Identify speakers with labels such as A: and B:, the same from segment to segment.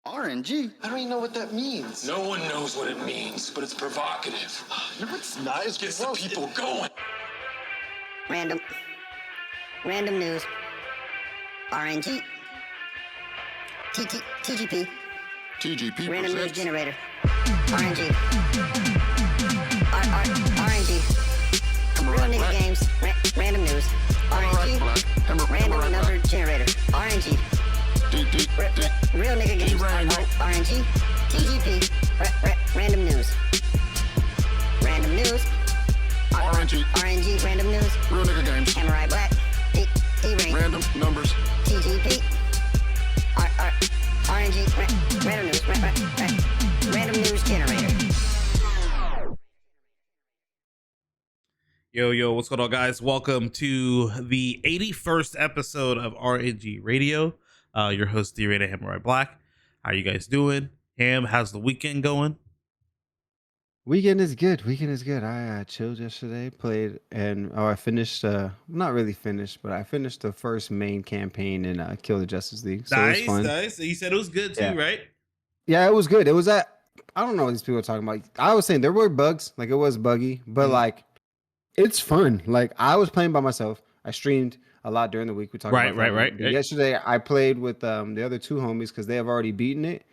A: RNG?
B: I don't even know what that means.
C: No one knows what it means, but it's provocative.
B: No, it's not. It's
C: Gets the
B: gross.
C: people going.
D: Random news. RNG. TGP.
A: TGP
D: Random news
A: presents.
D: generator. RNG. RNG. Real nigga games. Random news. RNG. Random number generator. RNG. Real nigga games.
A: D-Reign.
D: RNG. TGP. Random news. Random news. RNG. Random news.
A: Real nigga games.
D: HamuraiiBlack. D-Reign.
A: Random numbers.
D: TGP. RNG. Random news. Random news generator.
E: Yo, what's going on, guys? Welcome to the 81st episode of RNG Radio. Your host, D-Reign and HamuraiiBlack. How you guys doing? Ham, how's the weekend going?
F: Weekend is good. I chilled yesterday, played, and I finished. Not really finished, but I finished the first main campaign in Kill the Justice League. So it was fun.
E: Nice. You said it was good too,
F: Yeah.
E: right?
F: Yeah, it was good. It was I don't know what these people are talking about. I was saying there were bugs, like it was buggy, but like it's fun. Like I was playing by myself. I streamed a lot during the week. We talked about that.
E: Right.
F: Yesterday I played with the other two homies because they have already beaten it,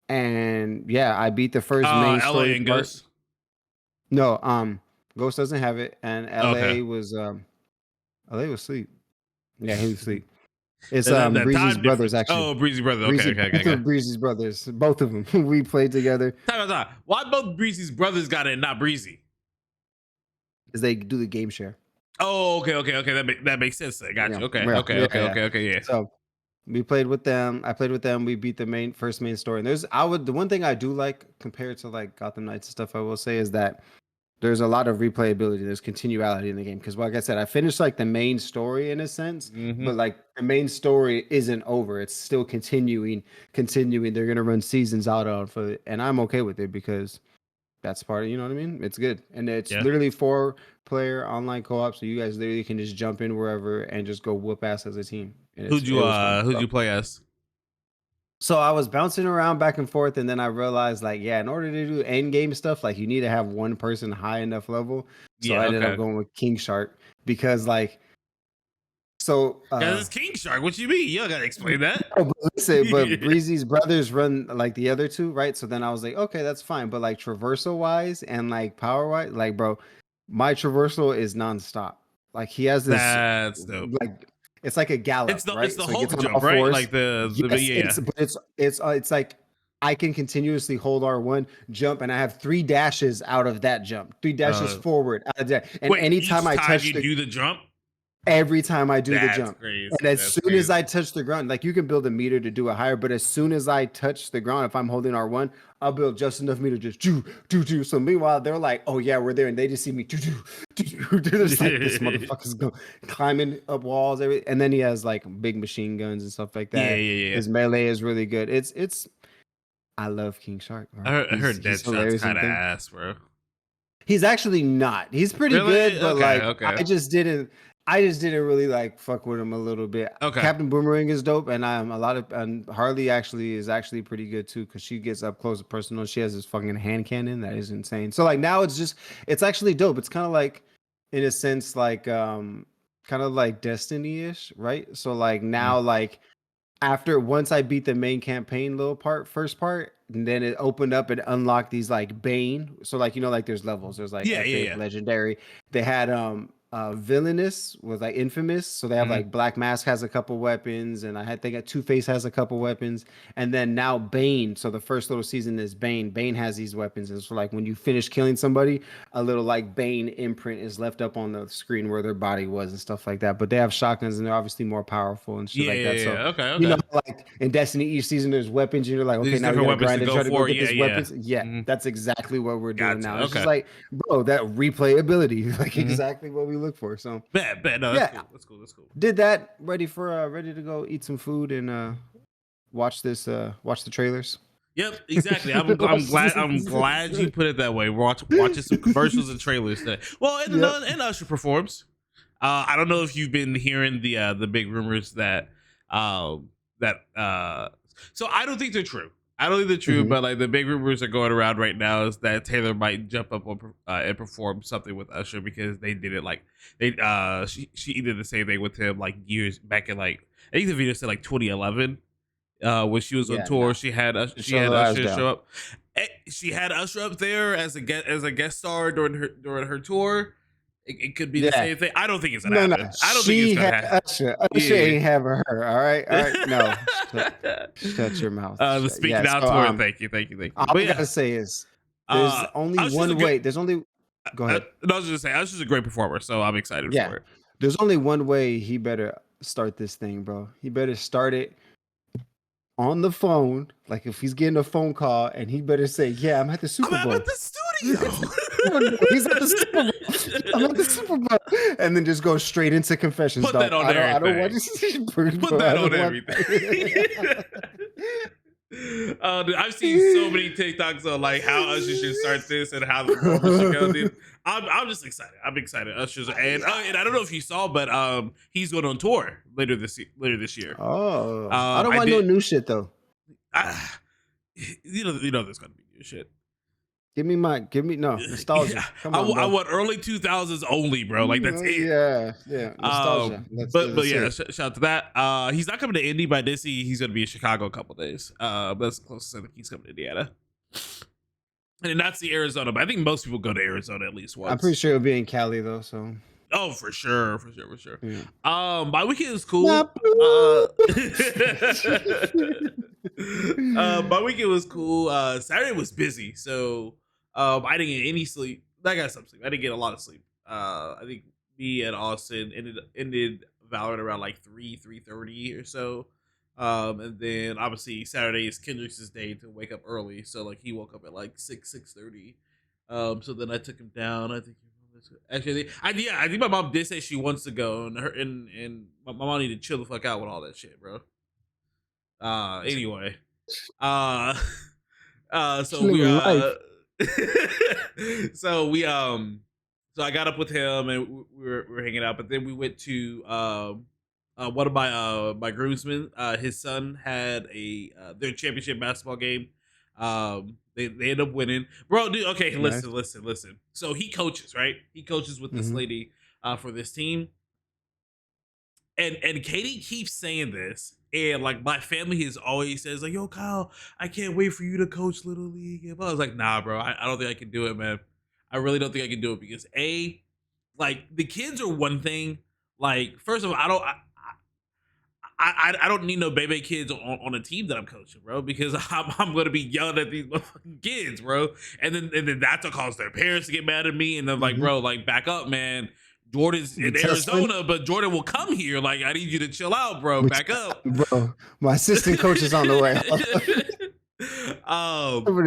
F: and yeah, I beat the first main
E: LA
F: story
E: and
F: part.
E: Ghost.
F: No, Ghost doesn't have it, and LA
E: Okay.
F: was asleep. Yeah, he was asleep. It's
E: That
F: Breezy's
E: time
F: brothers
E: difference.
F: actually.
E: Oh, Breezy brother. Okay.
F: Breezy's brothers, both of them. We played together
E: Time. Why both Breezy's brothers got it and not Breezy?
F: because they do the game share.
E: Oh, okay. That makes sense. I got you. Okay. Yeah.
F: So we played with them. I played with them. We beat the first main story. And the one thing I do like compared to like Gotham Knights and stuff, I will say is that there's a lot of replayability. There's continuality in the game. Because like I said, I finished like the main story in a sense, but like the main story isn't over. It's still continuing. They're gonna run seasons out of it, and I'm okay with it because that's part of, you know what I mean? It's good. And it's literally 4-player online co-op, so you guys literally can just jump in wherever and just go whoop ass as a team. And
E: Who'd you play as?
F: So I was bouncing around back and forth, and then I realized, like, yeah, in order to do end game stuff, like, you need to have one person high enough level. So I ended up going with King Shark because, like, so.
E: It's King Shark. What you mean? You gotta explain that.
F: But Breezy's brothers run like the other two, right? So then I was like, okay, that's fine. But like traversal wise and like power wise, like, bro, my traversal is nonstop. Like he has this.
E: That's dope.
F: Like it's like a gallop.
E: It's the
F: so
E: Hulk jump, right? Like
F: It's like I can continuously hold R1, jump, and I have 3 dashes out of that jump. 3 dashes forward out of that. And anytime I touch
E: you do the jump.
F: Every time I do the jump.
E: Crazy.
F: And as soon as I touch the ground, like you can build a meter to do it higher, but as soon as I touch the ground, if I'm holding R1, I'll build just enough meter to just do. So meanwhile, they're like, oh yeah, we're there. And they just see me do. They're just like, this motherfucker's going climbing up walls. And then he has like big machine guns and stuff like that.
E: Yeah.
F: His melee is really good. I love King Shark. Bro.
E: I heard Deadshot's kind of ass, bro.
F: He's actually not. He's pretty good, but I just didn't really like fuck with him a little bit.
E: Okay.
F: Captain Boomerang is dope, and and Harley actually is pretty good too because she gets up close and personal. She has this fucking hand cannon that is insane. So like now it's actually dope. It's kind of like in a sense like kind of like Destiny-ish, right? So like now like once I beat the main campaign first part, and then it opened up and unlocked these like Bane. So like like there's levels. There's like epic, legendary. They had Villainous was like infamous, so they have like Black Mask has a couple weapons, and I think Two-Face has a couple weapons, and then now Bane. So the first little season is Bane. Bane has these weapons, and so like when you finish killing somebody, a little like Bane imprint is left up on the screen where their body was and stuff like that. But they have shotguns, and they're obviously more powerful and shit like that. So
E: Okay.
F: Like in Destiny, each season there's weapons, and you're like, okay, now we're gonna grind and try to go get these weapons. Yeah, that's exactly what we're doing now. It's just like, bro, that replayability, like exactly what we look for. So that's cool. Did that ready to go eat some food and watch the trailers.
E: Yep, exactly. I'm glad you put it that way. We're watching some commercials and trailers today. Well, and Usher performs. I don't know if you've been hearing the big rumors that so I don't think they're true. I don't think they're true, but like the big rumors are going around right now is that Taylor might jump up and perform something with Usher because they did it like she did the same thing with him like years back in like I think the video said like 2011 when she was on tour.
F: No.
E: She had Usher show up. She had Usher up there as a guest star during her tour. It could be the same thing. I don't think it's gonna happen. I don't think it's gonna happen.
F: Usher ain't having her. All right. No. Shut your mouth.
E: The speaking out tour. Thank you.
F: All I gotta say is there's only one way. There's only. Go ahead.
E: I was just saying, Usher's a great performer, so I'm excited for it.
F: There's only one way he better start this thing, bro. He better start it on the phone, like if he's getting a phone call, and he better say, "Yeah, I'm at the Super Bowl."
E: I'm at the studio.
F: He's at the Super Bowl. I'm at the Super Bowl, and then just go straight into confessions.
E: Put that on everything.
F: I don't want to
E: put that on everything. Dude, I've seen so many TikToks on like how Usher should start this and how the performance should go. Dude, I'm just excited. I'm excited. Usher's and I don't know if you saw, but he's going on tour later this year.
F: Oh, I don't want no new shit though.
E: You know there's gonna be new shit.
F: Give me nostalgia.
E: Yeah,
F: Come on,
E: I want early 2000s only, bro. Like that's it.
F: Yeah, nostalgia.
E: But yeah, shout out to that. He's not coming to Indy, but I did see he's gonna be in Chicago a couple days. That's the closest I think he's coming to Indiana. And that's the Arizona, but I think most people go to Arizona at least once.
F: I'm pretty sure it'll be in Cali though. So.
E: Oh, for sure. Yeah. My weekend was cool. My weekend was cool. Saturday was busy, so I didn't get any sleep. I got some sleep. I didn't get a lot of sleep. I think me and Austin ended Valorant around like 3:30 or so. And then obviously Saturday is Kendrick's day to wake up early, so like he woke up at like 6:30. So then I took him down. I think actually, I think my mom did say she wants to go, and my mom needed to chill the fuck out with all that shit, bro. Anyway, so I got up with him and we were hanging out, but then we went to one of my groomsmen. His son had their championship basketball game. They end up winning, bro. Dude, okay, listen. So he coaches, right? He coaches with this lady for this team, and Katie keeps saying this, and like my family has always says like, "Yo, Kyle, I can't wait for you to coach Little League." And I was like, "Nah, bro, I don't think I can do it, man. I really don't think I can do it because like the kids are one thing. Like, first of all, I don't need no baby kids on a team that I'm coaching, bro, because I'm going to be yelling at these kids, bro. And then that's what causes their parents to get mad at me. And they're like, bro, like back up, man. Jordan's in Arizona, but Jordan will come here. Like, I need you to chill out, bro. Back up.
F: Bro, my assistant coach is on the way.
E: But bro,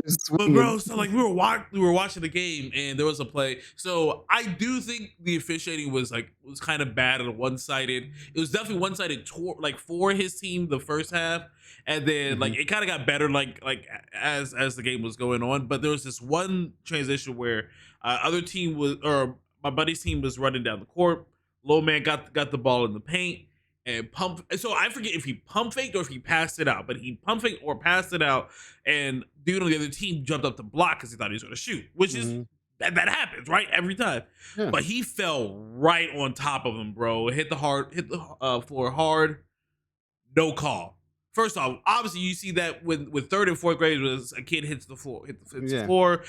E: so like we were watching the game and there was a play. So I do think the officiating was kind of bad and one-sided. It was definitely one-sided like for his team the first half, and then like it kind of got better like as the game was going on. But there was this one transition where my buddy's team was running down the court. Low man got the ball in the paint and so I forget if he pump faked or if he passed it out, but he pump faked or passed it out, and dude on the other team jumped up to block because he thought he was going to shoot, which is that happens right every time. Yeah. But he fell right on top of him, bro. Hit the floor hard, no call. First off, obviously you see that with third and fourth graders, a kid hits the floor, the floor.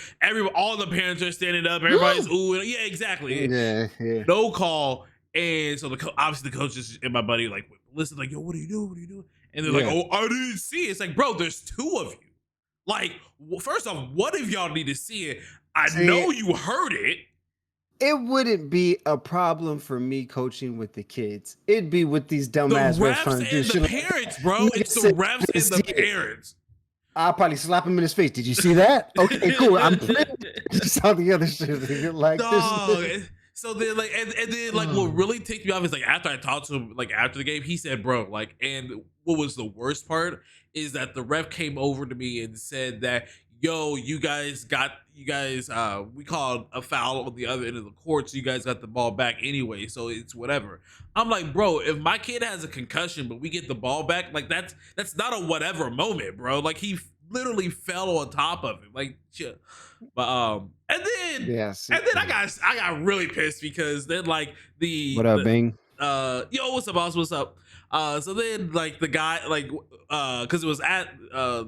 E: All the parents are standing up. Everybody's ooh, yeah, exactly. Yeah. No call. And so obviously the coaches and my buddy like listen, like, yo, what are you doing? And they're like, oh, I didn't see it. It's like, bro, there's two of you. Like, first off, what if y'all need to see it? I know you heard it.
F: It wouldn't be a problem for me coaching with the kids. It'd be with these dumbass refs
E: and the parents, bro. It's the refs and the parents.
F: I'll probably slap him in his face. Did you see that? Okay, cool. I'm just all the other shit. Like this.
E: So then, like, and then, like, what really ticked me off is, like, after I talked to him, like, after the game, he said, bro, like, and what was the worst part is that the ref came over to me and said that, yo, you guys, we called a foul on the other end of the court, so you guys got the ball back anyway, so it's whatever. I'm like, bro, if my kid has a concussion, but we get the ball back, like, that's not a whatever moment, bro. Like, literally fell on top of him. Like, shit. But and then
F: Yes.
E: and then I got really pissed because then like
F: What up, Bing?
E: yo, what's up, boss? What's up? So then like the guy like because it was at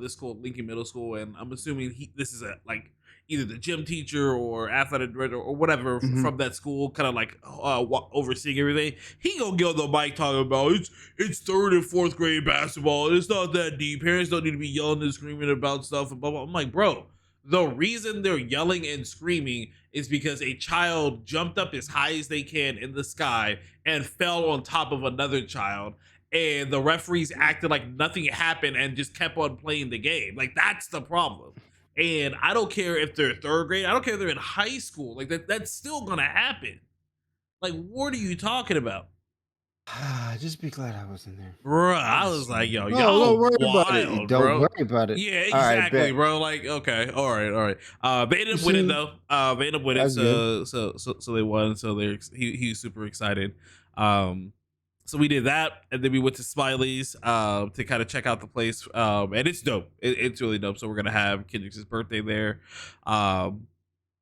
E: this school, Lincoln Middle School, and I'm assuming this is a like either the gym teacher or athletic director or whatever from that school, kind of like overseeing everything. He gonna get on the mic talking about it's third and fourth grade basketball. It's not that deep. Parents don't need to be yelling and screaming about stuff and blah blah. I'm like, bro, the reason they're yelling and screaming is because a child jumped up as high as they can in the sky and fell on top of another child. And the referees acted like nothing happened and just kept on playing the game. Like, that's the problem. And I don't care if they're third grade. I don't care if they're in high school. Like, that's still going to happen. Like, what are you talking about?
F: Just be glad I wasn't there.
E: Bruh, I was like, yo,
F: No,
E: y'all
F: don't worry
E: wild,
F: about it. Don't
E: bro.
F: worry about it.
E: Yeah,
F: All right,
E: exactly,
F: bet.
E: bro. Like, okay, all right. They ended up winning though. They ended up winning,
F: That's
E: so they won. So he was super excited. So we did that, and then we went to Smiley's to kind of check out the place. And it's dope. It's really dope. So we're gonna have Kendrick's birthday there. I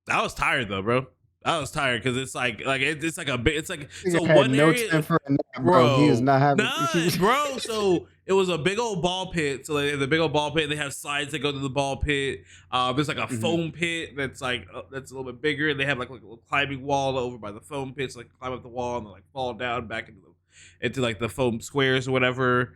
E: was tired though, bro. I was tired because it's like it's like a bit. It's like so
F: had
E: one
F: no
E: area,
F: time for a nap, bro. He is not having.
E: none, bro. So it was a big old ball pit. So like, the big old ball pit, they have slides that go to the ball pit. There's like a foam pit that's like that's a little bit bigger. And they have like a little climbing wall over by the foam pit, so like climb up the wall and then like fall down back into like the foam squares or whatever.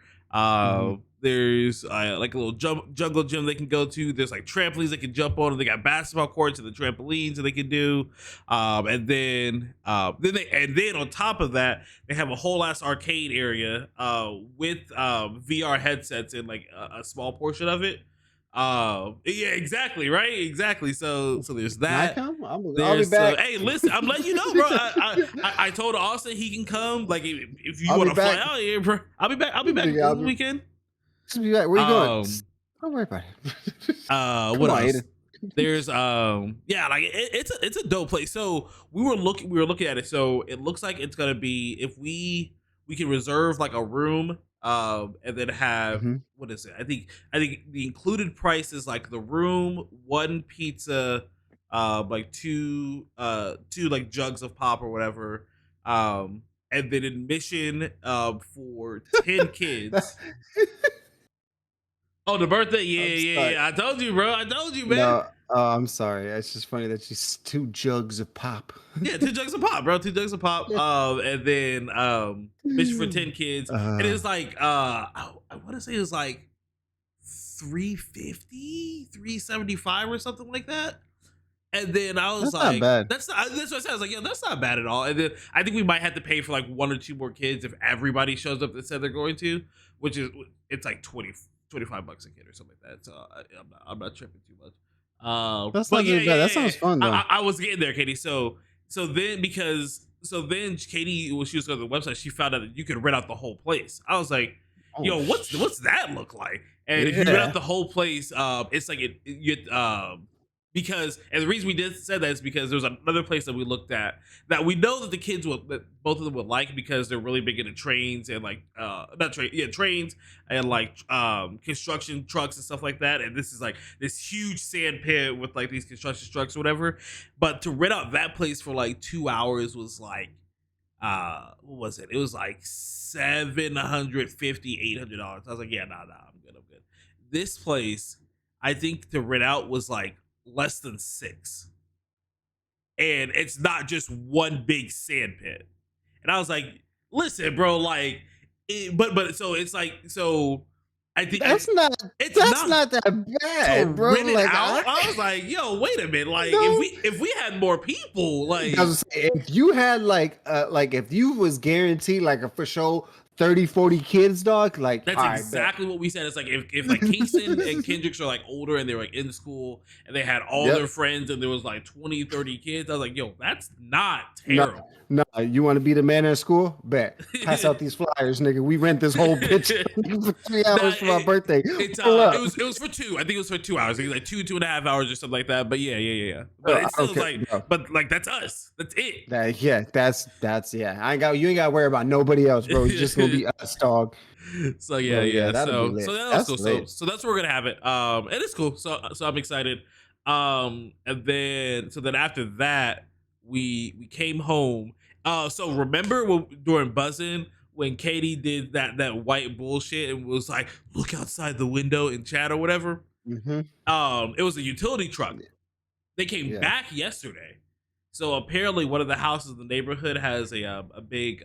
E: There's like a little jungle gym they can go to. There's like trampolines they can jump on, and they got basketball courts and the trampolines that they can do. And then on top of that, they have a whole ass arcade area with VR headsets in like a small portion of it. Yeah, exactly, right, exactly. So there's that.
F: Can I come? I'll be back.
E: Hey, listen, I'm letting you know, bro. I told Austin he can come. Like if you want to fly out here, bro, I'll be back. I'll be back this weekend.
F: Where you going? Don't worry about it.
E: What else? Aiden. There's yeah, like it's a dope place. So we were looking at it. So it looks like it's gonna be if we can reserve like a room. And then have what is it? I think the included price is like the room, one pizza, like two like jugs of pop or whatever, and then admission for 10 kids. Oh, the birthday? Yeah. I told you, bro. I told you, man.
F: No, I'm sorry. It's just funny that she's 2 jugs of pop.
E: Yeah, 2 jugs of pop, bro. 2 jugs of pop. And then mission for 10 kids. And it's like I want to say it was like $350, $375 or something like that. And then I was like, that's what I said. I was like, yo, that's not bad at all. And then I think we might have to pay for like 1 or 2 more kids if everybody shows up that said they're going to, which is it's like $25 a kid or something like that. So I'm not tripping too much.
F: That's not bad. That sounds fun though.
E: I was getting there, Katie. So then Katie, when she was on the website, she found out that you could rent out the whole place. I was like, yo, what's that look like? And if you rent out the whole place, it's like because, and the reason we said that is because there's another place that we looked at that we know that the kids that both of them would like because they're really big into trains and like trains and like construction trucks and stuff like that. And this is like this huge sand pit with like these construction trucks or whatever. But to rent out that place for like 2 hours was like what was it? It was like $750, $800. I was like, yeah, nah, I'm good. This place, I think to rent out was like less than 6, and it's not just one big sand pit. And I was like, listen, bro, like but so it's like, so I think that's not
F: that bad, bro.
E: Like I was like, yo, wait a minute, like if we had more people, like
F: I was saying, if you had like if you was guaranteed like a for sure 30-40 kids, dog, like
E: that's exactly what we said. It's like if like Kingston and Kendricks are like older and they're like in school and they had all their friends and there was like 20-30 kids, I was like, yo, that's not terrible.
F: No, you want to be the man at school? Bet. Pass out these flyers, nigga. We rent this whole bitch for 3 hours for my birthday.
E: It was for 2. I think it was for 2 hours. It was like 2.5 hours or something like that. But yeah. But it's still but like that's us. That's it.
F: That's you ain't got to worry about nobody else, bro. It's just gonna be us, dog.
E: So yeah,
F: Oh, yeah, that'll be
E: So
F: lit.
E: that was
F: That's
E: cool.
F: lit.
E: So that's where we're gonna have it. And it's cool. So I'm excited. And then after that, we came home. So remember during buzzing when Katie did that white bullshit and was like, look outside the window in chat or whatever.
F: Mm-hmm.
E: It was a utility truck. They came back yesterday. So apparently one of the houses in the neighborhood has a big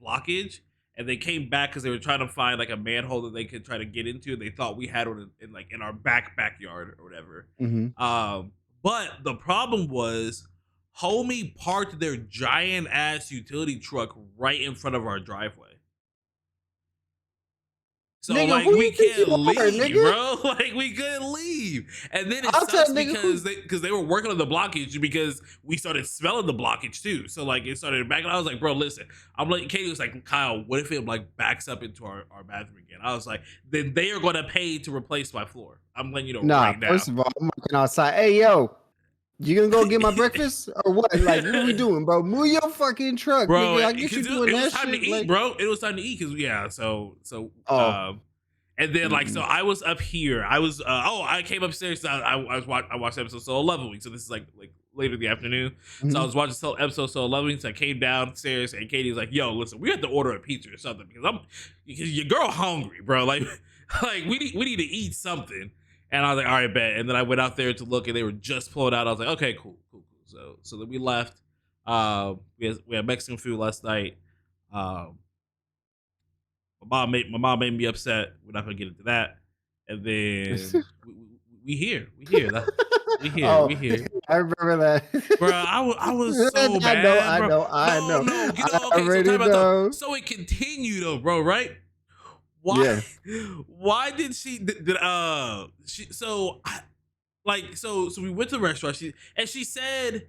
E: blockage, and they came back because they were trying to find like a manhole that they could try to get into. They thought we had one in our backyard or whatever.
F: Mm-hmm.
E: But the problem was homie parked their giant ass utility truck right in front of our driveway. So
F: Nigga,
E: like
F: who
E: we
F: you think
E: can't
F: you are,
E: leave,
F: nigga?
E: bro. Like we couldn't leave, and then it
F: I'll tell
E: sucks
F: nigga who-
E: because they were working on the blockage because we started smelling the blockage too. So like it started back, and I was like, bro, listen. I'm like, Katie was like, Kyle, what if it like backs up into our bathroom again? I was like, then they are going to pay to replace my floor. I'm letting you know
F: Nah,
E: right now.
F: first of all, I'm working outside. Hey, yo, you gonna go get my breakfast or what? Like, what are we doing, bro? Move your fucking truck,
E: Bro.
F: nigga. I get you doing
E: it
F: that
E: was time
F: shit.
E: to eat,
F: like,
E: bro. It was time to eat because
F: Oh.
E: And then like so I was up here. I was I came upstairs. I watched episode so 11 weeks. So this is like later in the afternoon. So I was watching episode so 11 weeks. I came downstairs and Katie was like, "Yo, listen, we have to order a pizza or something because your girl hungry, bro. Like we need to eat something." And I was like, "All right, bet." And then I went out there to look, and they were just pulling out. I was like, "Okay, cool." So then we left. We had Mexican food last night. My mom made me upset. We're not gonna get into that. And then we here. We here.
F: I remember that,
E: Bro, I was so mad.
F: I know.
E: So it continued though, bro. Right? Why?
F: Yeah.
E: Why did she? So we went to the restaurant. She said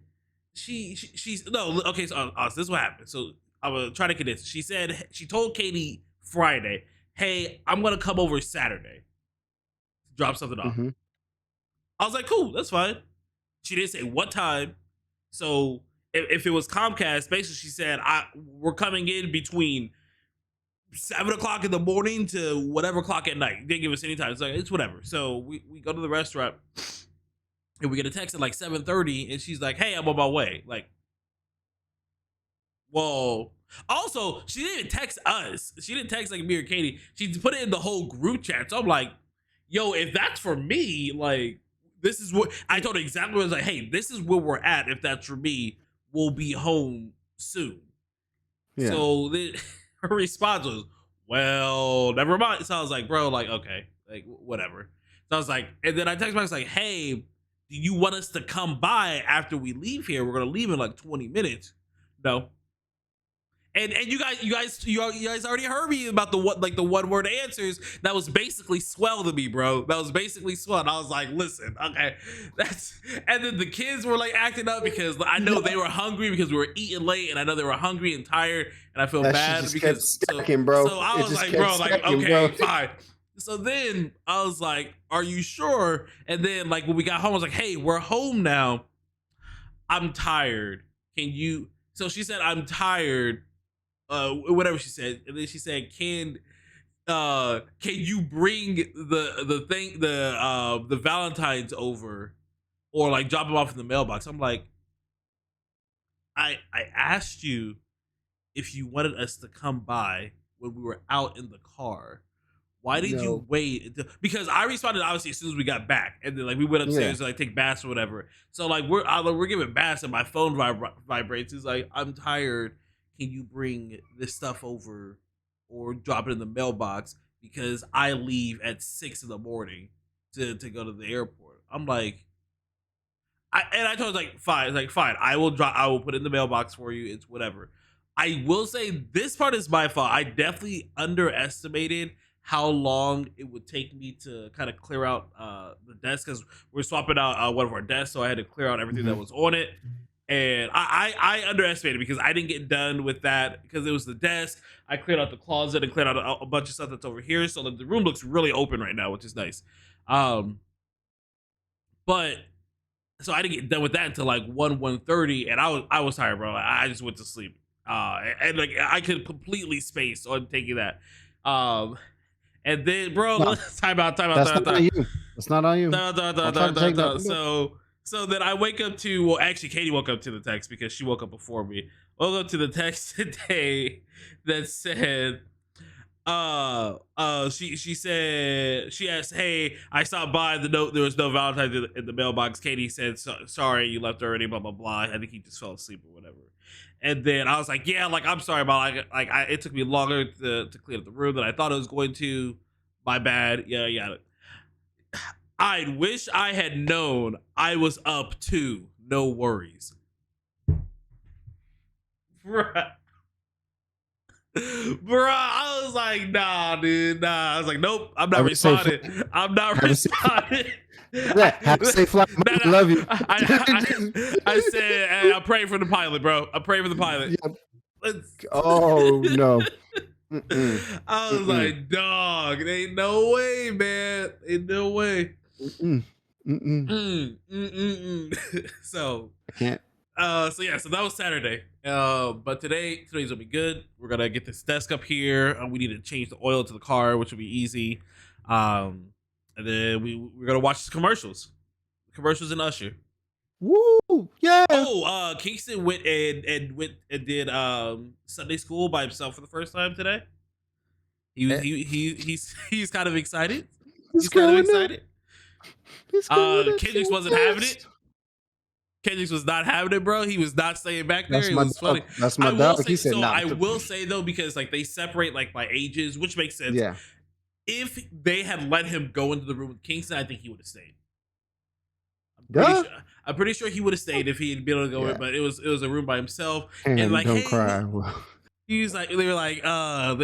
E: she's no. Okay, so this is what happened. So I was trying to condense. She said she told Katie Friday, "Hey, I'm gonna come over Saturday to drop something off." I was like, "Cool, that's fine." She didn't say what time. So if it was Comcast, basically she said, "We're coming in between 7:00 in the morning to whatever clock at night." Didn't give us any time. It's like it's whatever. So we go to the restaurant and we get a text at like 7:30, and she's like, "Hey, I'm on my way." Like, whoa. Also, she didn't text us. She didn't text like me or Katie. She put it in the whole group chat. So I'm like, yo, if that's for me, like, this is what I told her exactly. I was like, hey, this is where we're at. If that's for me, we'll be home soon. Yeah. So her response was, well, never mind. So I was like, bro, like, okay, like, whatever. So I was like, and then I texted back, I was like, hey, do you want us to come by after we leave here? We're going to leave in like 20 minutes. No. And you guys already heard me about the one word answers. That was basically swell to me, bro. That was basically swell. And I was like, listen, okay, and then the kids were like acting up because I know they were hungry because we were eating late, and I know they were hungry and tired, and I feel bad because
F: stacking, bro.
E: So I was like, bro, like, okay, fine. So then I was like, are you sure? And then like when we got home, I was like, hey, we're home now. I'm tired. Can you? So she said, I'm tired. Whatever she said, and then she said, "Can you bring the Valentine's over, or like drop them off in the mailbox?" I'm like, I asked you if you wanted us to come by when we were out in the car. Why did you wait? Because I responded obviously as soon as we got back, and then like we went upstairs to like take baths or whatever. So like we're giving baths, and my phone vibrates. It's like, I'm tired. Can you bring this stuff over or drop it in the mailbox because I leave at 6 a.m. to go to the airport? I'm like, I told her like, fine. It's like, fine. I will put it in the mailbox for you. It's whatever. I will say this part is my fault. I definitely underestimated how long it would take me to kind of clear out the desk because we're swapping out one of our desks, so I had to clear out everything that was on it. And I underestimated because I didn't get done with that because it was the desk. I cleared out the closet and cleared out a bunch of stuff that's over here. So the room looks really open right now, which is nice. But so I didn't get done with that until like 1:30, and I was tired, bro. I just went to sleep. And like I could completely space on taking that. And then, bro,
F: No.
E: time out.
F: That's not on you. It's not on you.
E: So then I wake up to, well, actually, Katie woke up to the text because she woke up before me. Woke up to the text today that said, she said, she asked, hey, I stopped by the note. There was no Valentine's in the mailbox. Katie said, sorry, you left already, blah, blah, blah. I think he just fell asleep or whatever. And then I was like, yeah, like, I'm sorry about it took me longer to clean up the room than I thought it was going to. My bad. Yeah. I wish I had known I was up too. No worries. Bruh, I was like, nah, dude, nah. I was like, nope, I'm not responding. I'm not responding.
F: Have a safe flight.
E: No.
F: Love you.
E: I said, hey, I'm praying for the pilot, bro. I'm praying for the pilot.
F: Yeah. Oh no.
E: I was like, dog, there ain't no way, man. Ain't no way. So
F: I can't.
E: So that was Saturday. But today's gonna be good. We're gonna get this desk up here. We need to change the oil to the car, which will be easy. And then we're gonna watch the commercials and Usher.
F: Woo! Yeah.
E: Oh, Kingston went and did Sunday school by himself for the first time today. He's kind of excited. He's kind of excited. Kendricks wasn't having it. Kendricks was not having it, bro. He was not staying back there. It was funny.
F: That's my dog. He said,
E: I will say though, because like they separate like by ages, which makes sense.
F: Yeah.
E: If they had let him go into the room with Kingston, I think he would have stayed. I'm pretty sure he would have stayed if he had been able to go in, but it was a room by himself. And like,
F: don't cry.
E: He was like, they were like,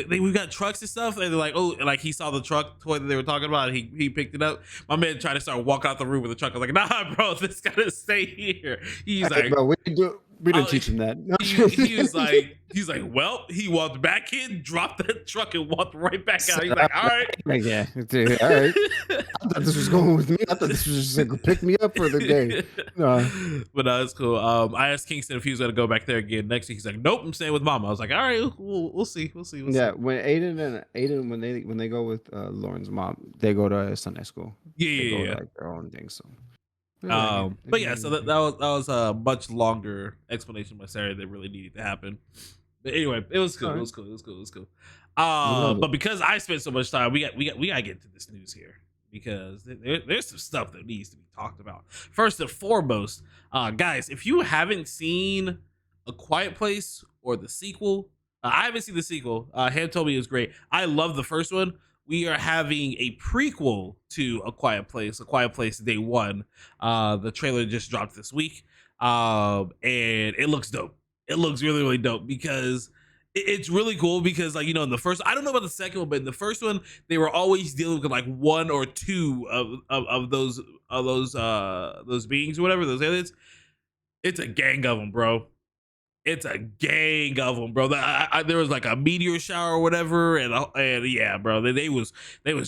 E: we got trucks and stuff, and they're like, oh, like he saw the truck toy that they were talking about, and he picked it up. My man tried to start walking out the room with the truck. I was like, nah, bro, this gotta stay here. He's like,
F: bro, we didn't teach him that. No.
E: He's like, well, he walked back in, dropped the truck, and walked right back out. He's like, all right,
F: yeah, dude, all right. I thought this was going with me. I thought this was just like pick me up for the day. No,
E: but it's cool. I asked Kingston if he was gonna go back there again next week. He's like, nope, I'm staying with Mama. I was like, all right, we'll see.
F: When Aiden when they go with Lauren's mom, they go to Sunday school.
E: Yeah.
F: To, like their own thing. So.
E: But yeah, so that was a much longer explanation by Saturday that really needed to happen. But anyway, it was cool. It was cool. But because I spent so much time, we gotta get to this news here because there's some stuff that needs to be talked about. First and foremost, guys, if you haven't seen A Quiet Place or the sequel, I haven't seen the sequel. Ham told me it was great. I love the first one. We are having a prequel to A Quiet Place Day One. The trailer just dropped this week, and it looks dope. It looks really, really dope because it's really cool because, like, you know, in the first, I don't know about the second one, but in the first one, they were always dealing with like one or two of those beings or whatever, those aliens. It's a gang of them, bro. It's a gang of them, bro. There was like a meteor shower or whatever, and yeah, bro. They was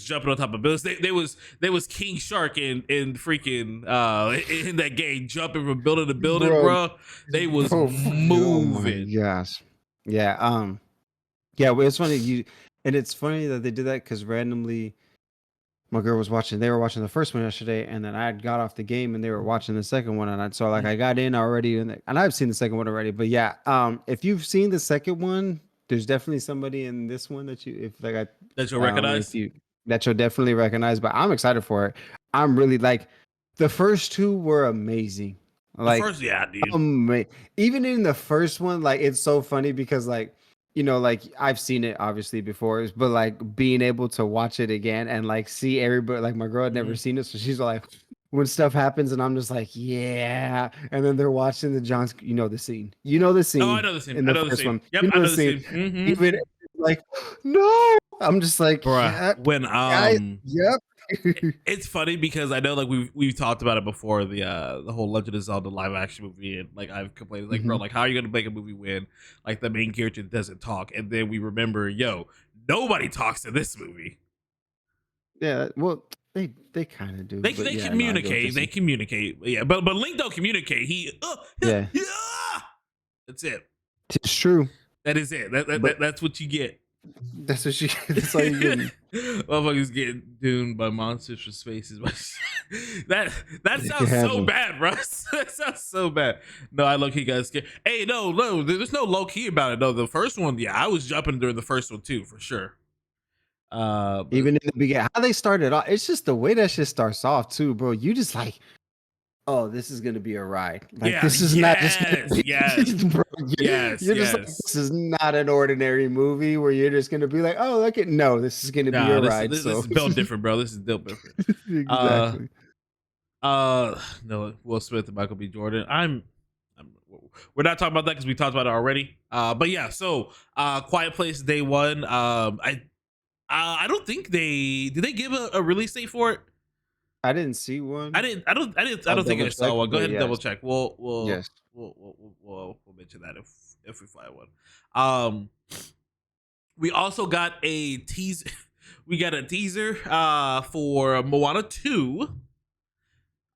E: jumping on top of buildings. They was King Shark in freaking in that game, jumping from building to building, bro. They was moving.
F: Oh my gosh. Yeah. Yeah. Well, it's funny and it's funny that they did that because randomly. My girl was watching. They were watching the first one yesterday, and then I got off the game, and they were watching the second one. And I got in already, and I've seen the second one already. But yeah, if you've seen the second one, there's definitely somebody in this one that you'll recognize. That you'll definitely recognize. But I'm excited for it. I'm really like the first two were amazing. Like
E: the first, yeah, dude.
F: Even in the first one, like it's so funny because like. You know, like I've seen it obviously before, but like being able to watch it again and like see everybody, like my girl had never seen it, so she's like, when stuff happens, and I'm just like, yeah, and then they're watching the Johns, you know the scene. Oh,
E: I know the scene.
F: In the first one,
E: yep, I know the scene.
F: Mm-hmm. Even like, no, I'm just like,
E: bruh, when
F: yep.
E: It's funny because I know like we've talked about it before, the whole Legend of Zelda live action movie, and like I've complained like, bro, like how are you gonna make a movie when like the main character doesn't talk? And then we remember, nobody talks in this movie.
F: Yeah, well, they kind of do.
E: They communicate. They communicate. Yeah, but Link don't communicate. He yeah. That's it.
F: It's true.
E: That is it. That's what you get.
F: That's what she. That's all you getting.
E: Motherfuckers getting doomed by monsters from spaces. that sounds so bad, bro. That sounds so bad. No, I low key got scared. Hey, no, there's no low key about it. No, the first one, yeah, I was jumping during the first one too, for sure.
F: Even in the beginning, how they started off, it's just the way that shit starts off too, bro. You just like, oh, this is gonna be a ride. Like this is not just bro, you're just like, this is not an ordinary movie where you're just gonna be like, oh, look at this is gonna be a ride.
E: This is built different, bro. This is built different.
F: Exactly.
E: No, Will Smith and Michael B. Jordan. We're not talking about that because we talked about it already. But yeah, so Quiet Place Day One. I don't think did they give a release date for it?
F: I didn't see one.
E: I don't think I saw one. Go ahead and double check. We'll mention that if we find one. We also got a teaser. We got a teaser for Moana 2.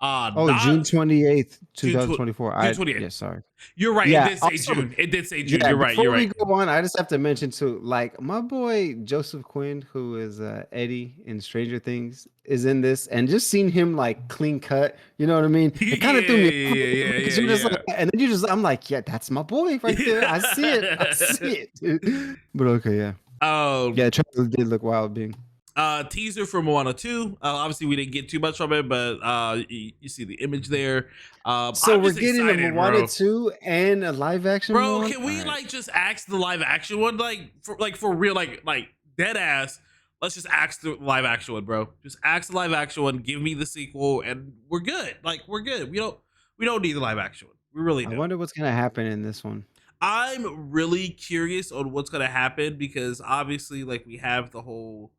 F: June 28th, 2024.
E: June 28th.
F: Yeah, sorry.
E: You're right.
F: Yeah,
E: it did say June. It did say June. You're right.
F: Before we go on, I just have to mention too, like my boy Joseph Quinn, who is Eddie in Stranger Things, is in this, and just seeing him like clean cut, you know what I mean? It kind of threw me. Like, and then I'm like, yeah, that's my boy right there. I see it. Dude. But okay, yeah. Yeah, the trailer did look wild, being.
E: Teaser for Moana 2. Obviously we didn't get too much from it, but you see the image there.
F: So we're getting a Moana 2 and a live action
E: bro.
F: one?
E: Can we just ask the live action one, for real, like dead ass? Let's just ask the live action one, bro. Just ask the live action one. Give me the sequel, and we're good. We're good. We don't need the live action one. We really don't.
F: I wonder what's gonna happen in this one.
E: I'm really curious on what's gonna happen because obviously, we have the whole.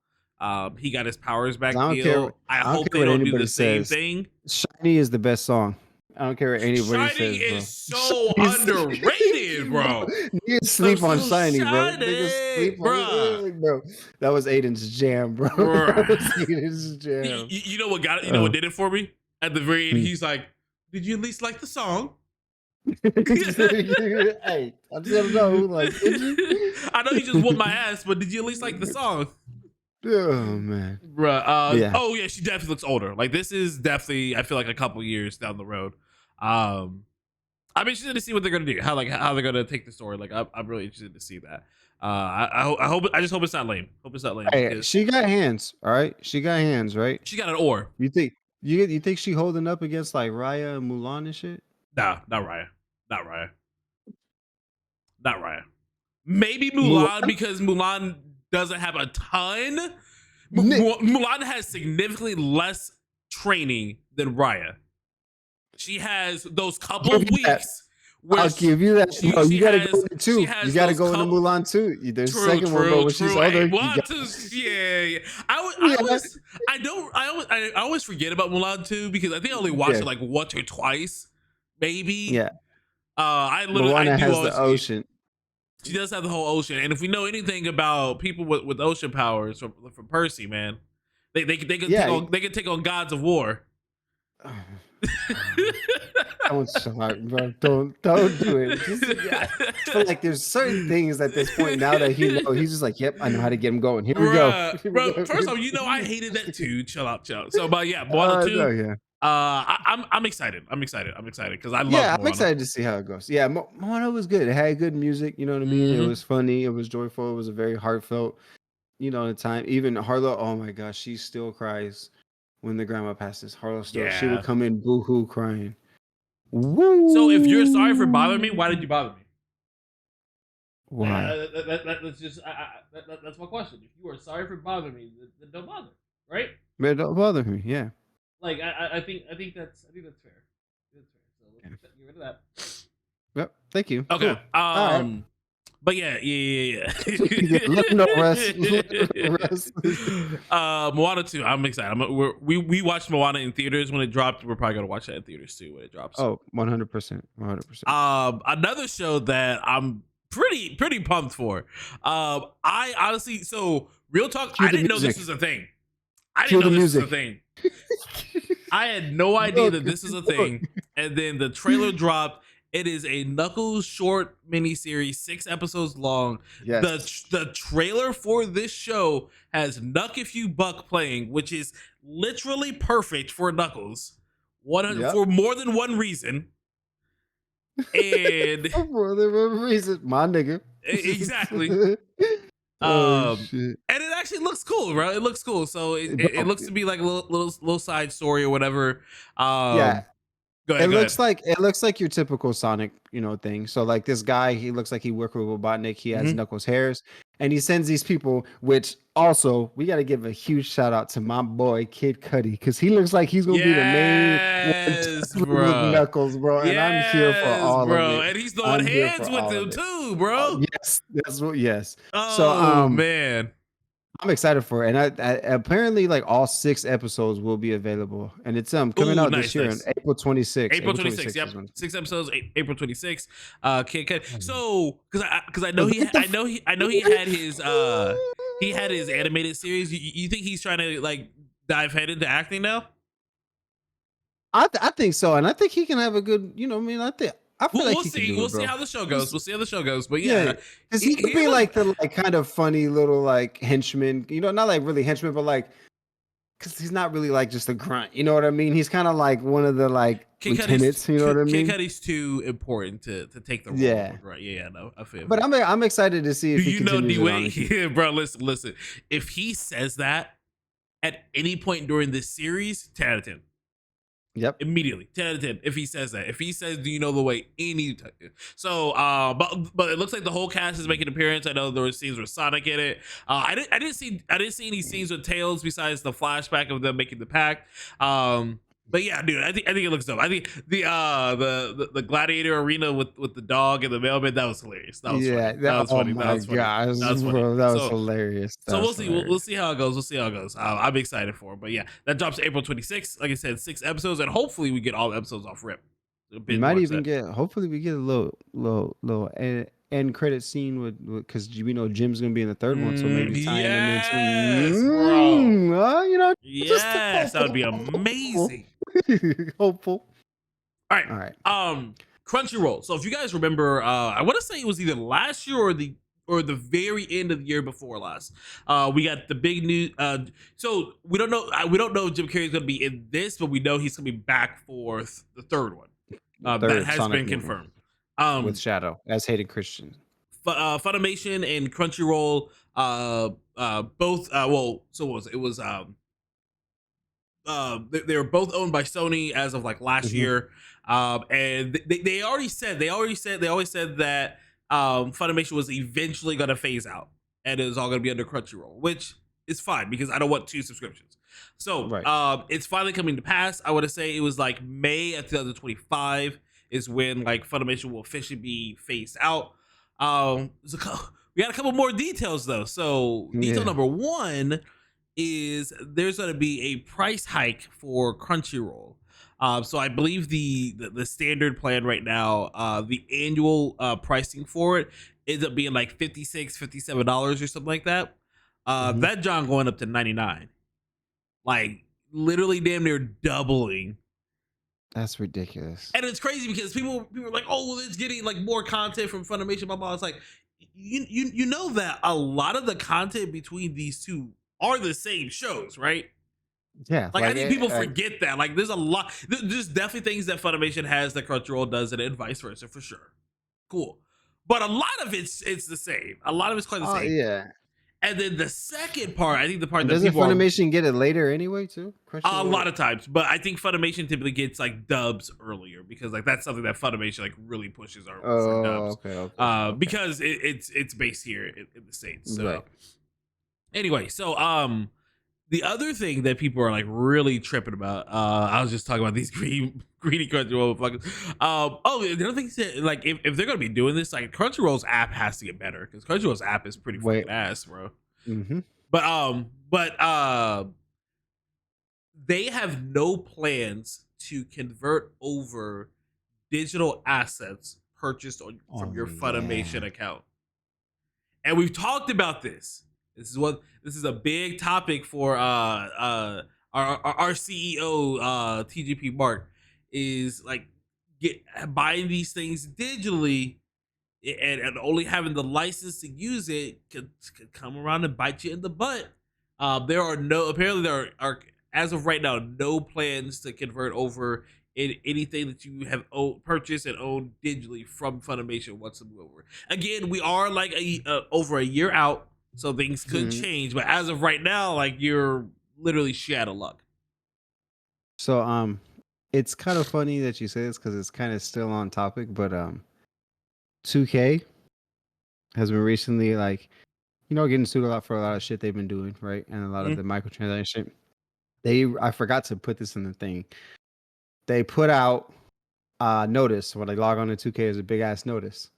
E: He got his powers back deal. I hope they don't do the same thing.
F: Shiny is the best song. I don't care what anybody says.
E: Shiny is so underrated, bro.
F: Niggas sleep on Shiny, bro. Niggas sleep on it, bro. That was Aiden's jam, bro. That was Aiden's jam.
E: You know what got it? You know what did it for me? At the very end, he's like, "Did you at least like the song?"
F: Hey, I just don't know. Did you?
E: I know you just whooped my ass, but did you at least like the song?
F: Oh man,
E: bruh.
F: Yeah.
E: Oh yeah, she definitely looks older. This is definitely, I feel like, a couple years down the road. I'm interested to see what they're gonna do. How they're gonna take the story. I'm really interested to see that. I just hope it's not lame. Hope it's not lame.
F: Hey, she got hands. All right, she got hands. Right.
E: She got an oar.
F: You think she holding up against Raya and Mulan and shit?
E: Nah, not Raya. Not Raya. Maybe Mulan because Mulan doesn't have a ton. Mulan has significantly less training than Raya. She has those couple weeks.
F: I'll give you that. You gotta go into 2. You gotta go into Mulan 2. There's a second one, but when she's older,
E: yeah. I always forget about Mulan 2 because I think I only watched it once or twice, maybe.
F: Yeah.
E: Moana
F: has the ocean.
E: She does have the whole ocean, and if we know anything about people with ocean powers from Percy, man, they can take on gods of war.
F: Don't start, bro. Don't do it. I feel like there's certain things at this point now that he's just like, yep, I know how to get him going. Here we go.
E: Bro, first off, I hated that too. Chill out. So, but yeah, Moana 2.
F: Yeah.
E: I'm excited. I'm excited because I love Moana.
F: I'm excited to see how it goes. Yeah, Moana was good. It had good music, you know what I mean? It was funny, it was joyful, it was a very heartfelt, the time. Even Harlow, oh my gosh, she still cries when the grandma passes. Harlow still, she would come in boo-hoo crying. Woo!
E: So if you're sorry for bothering me, why did you bother me?
F: Why?
E: That's my question. If you are sorry for bothering me, then don't bother, right?
F: Man, don't bother me, yeah.
E: I think that's fair. So let's get rid of that.
F: Yep. Thank you.
E: Okay.
F: Cool.
E: But yeah.
F: Let no rest.
E: Moana 2. I'm excited. We watched Moana in theaters when it dropped. We're probably gonna watch that in theaters too when it drops.
F: Oh, 100%.
E: Another show that I'm pretty pumped for. I honestly, so real talk, I didn't know this was a thing. I had no idea that this is a thing. And then the trailer dropped It is a Knuckles short miniseries, 6 episodes long.
F: Yes.
E: The trailer for this show has Knuck If You Buck playing, which is literally perfect for Knuckles. For more than one reason. And
F: for more than one reason, my nigga.
E: Exactly.
F: Shit.
E: And it actually looks cool, bro. It looks cool. So it looks to be like a little side story or whatever.
F: Yeah.
E: Go ahead.
F: It looks like your typical Sonic, thing. So like this guy, he looks like he worked with Robotnik. He has Knuckles hairs, and he sends these people. Which also we got to give a huge shout out to my boy Kid Cudi, because he looks like he's gonna be the main one with Knuckles, bro. And I'm here for all of it.
E: And he's throwing hands with him too, bro.
F: Yes, that's what. Yes.
E: Oh
F: so
E: man.
F: I'm excited for it, and I apparently like all 6 episodes will be available, and it's coming out this year on April 26th.
E: April 26th. Yep, 6 episodes, April 26th. So because I know he had his animated series. You think he's trying to like dive head into acting now?
F: I think so, and I think he can have a good. I feel like
E: we'll see. We'll see how the show goes. We'll see how the show goes. But yeah,
F: because he could be like the kind of funny little like henchman. Not like really henchman, but like because he's not really like just a grunt. You know what I mean? He's kind of like one of the like lieutenants. You know what I mean?
E: Kid Cudi's too important to take the role.
F: Yeah,
E: right. Yeah, no, I feel.
F: But I'm excited to see if he continues
E: D-Wayne? Yeah, bro. Listen. If he says that at any point during this series, 10 out of 10.
F: Yep.
E: Immediately 10 out of 10 if he says that. If he says, do you know the way? So but it looks like the whole cast is making an appearance. I know there were scenes with Sonic in it. I didn't see any scenes with Tails besides the flashback of them making the pact. But yeah, dude, I think it looks dope. I think the gladiator arena with the dog and the mailman, that was hilarious. That was funny. That was funny.
F: That was hilarious.
E: So we'll see. We'll see how it goes. I'm excited for it. But yeah, that drops April 26th. Like I said, 6 episodes, and hopefully we get all the episodes off rip.
F: Hopefully we get a little end credit scene with because we know Jim's gonna be in the 3rd one, so maybe tying them into.
E: Bro. Yes, that would be amazing.
F: Hopeful.
E: All right. Crunchyroll. So if you guys remember, I want to say it was either last year or the very end of the year before last. We got the big news. So we don't know if Jim Carrey's gonna be in this, but we know he's gonna be back for the 3rd one. That has been confirmed.
F: With Shadow as Hayden Christensen.
E: Funimation and Crunchyroll, both. So what was it? It was they were both owned by Sony as of like last year, and they always said that Funimation was eventually going to phase out, and it was all going to be under Crunchyroll, which is fine because I don't want 2 subscriptions. So it's finally coming to pass. I want to say it was like May of 2025 is when like Funimation will officially be phased out. We got a couple more details though. So detail number 1 is there's going to be a price hike for Crunchyroll. So I believe the standard plan right now, the annual pricing for it ends up being like $56, $57 or something like that. That John going up to $99, like literally damn near doubling.
F: That's ridiculous.
E: And it's crazy because people are like, oh, well, it's getting like more content from Funimation, blah blah. It's like you know that a lot of the content between these two are the same shows, right?
F: Yeah,
E: like I think people forget that. Like, there's a lot. There's definitely things that Funimation has that Crunchyroll doesn't, and vice versa for sure. Cool, but a lot of it's the same. A lot of it's quite the same.
F: Yeah.
E: And then the second part, I think the part
F: doesn't Funimation get it later anyway too?
E: A lot of times, but I think Funimation typically gets like dubs earlier because like that's something that Funimation like really pushes for dubs. Okay. Because it's based here in the States. So anyway, so the other thing that people are like really tripping about, I was just talking about these greedy Crunchyroll fuckers. The other thing is like if they're gonna be doing this, like Crunchyroll's app has to get better because Crunchyroll's app is pretty fucking ass, bro.
F: Mm-hmm.
E: But they have no plans to convert over digital assets purchased from your Funimation account, and we've talked about this. This is a big topic for our CEO TGP Mark, is like buying these things digitally and only having the license to use it could come around and bite you in the butt. There are as of right now no plans to convert over anything that you have purchased and owned digitally from Funimation whatsoever. Again, we are like over a year out, so things could change. But as of right now, like you're literally shit out of luck.
F: So it's kind of funny that you say this because it's kind of still on topic, but 2K has been recently like, getting sued a lot for a lot of shit they've been doing, right? And a lot of the microtransaction. I forgot to put this in the thing. They put out notice when I log on to 2K is a big ass notice.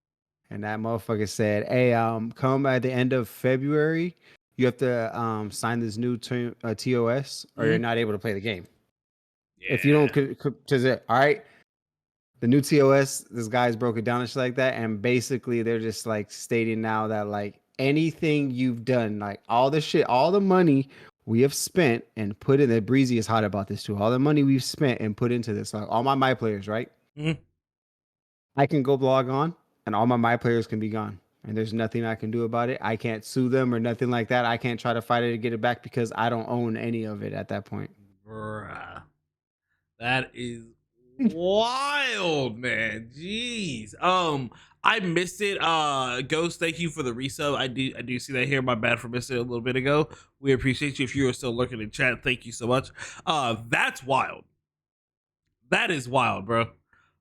F: And that motherfucker said, hey, come at the end of February, you have to sign this new TOS or you're not able to play the game. Yeah. If you don't, all right. The new TOS, this guy's broke it down and shit like that. And basically they're just like stating now that like anything you've done, like all the shit, all the money we have spent and put in, that Breezy is hot about this too. All the money we've spent and put into this, like all my players, right? I can go log on and all my players can be gone. And there's nothing I can do about it. I can't sue them or nothing like that. I can't try to fight it to get it back because I don't own any of it at that point.
E: Bruh. That is wild, man. Jeez. I missed it. Ghost, thank you for the resub. I do see that here. My bad for missing it a little bit ago. We appreciate you. If you are still lurking in chat, thank you so much. That's wild. That is wild, bro.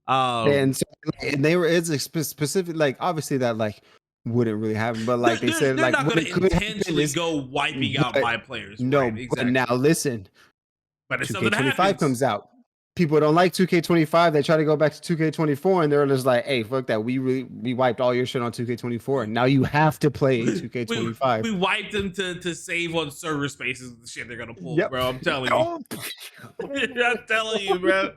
F: And it's a specific, like obviously that like wouldn't really happen, but like they said,
E: they're
F: like
E: not going to intentionally go wiping out my players.
F: No,
E: right, exactly.
F: But now listen,
E: but if
F: 2K25 comes out. People don't like 2K25. They try to go back to 2K24, and they're just like, "Hey, fuck that. We wiped all your shit on 2K24, and now you have to play 2K25."
E: We wiped them to save on server spaces. The shit they're gonna pull, bro. I'm telling you. I'm telling you, bro.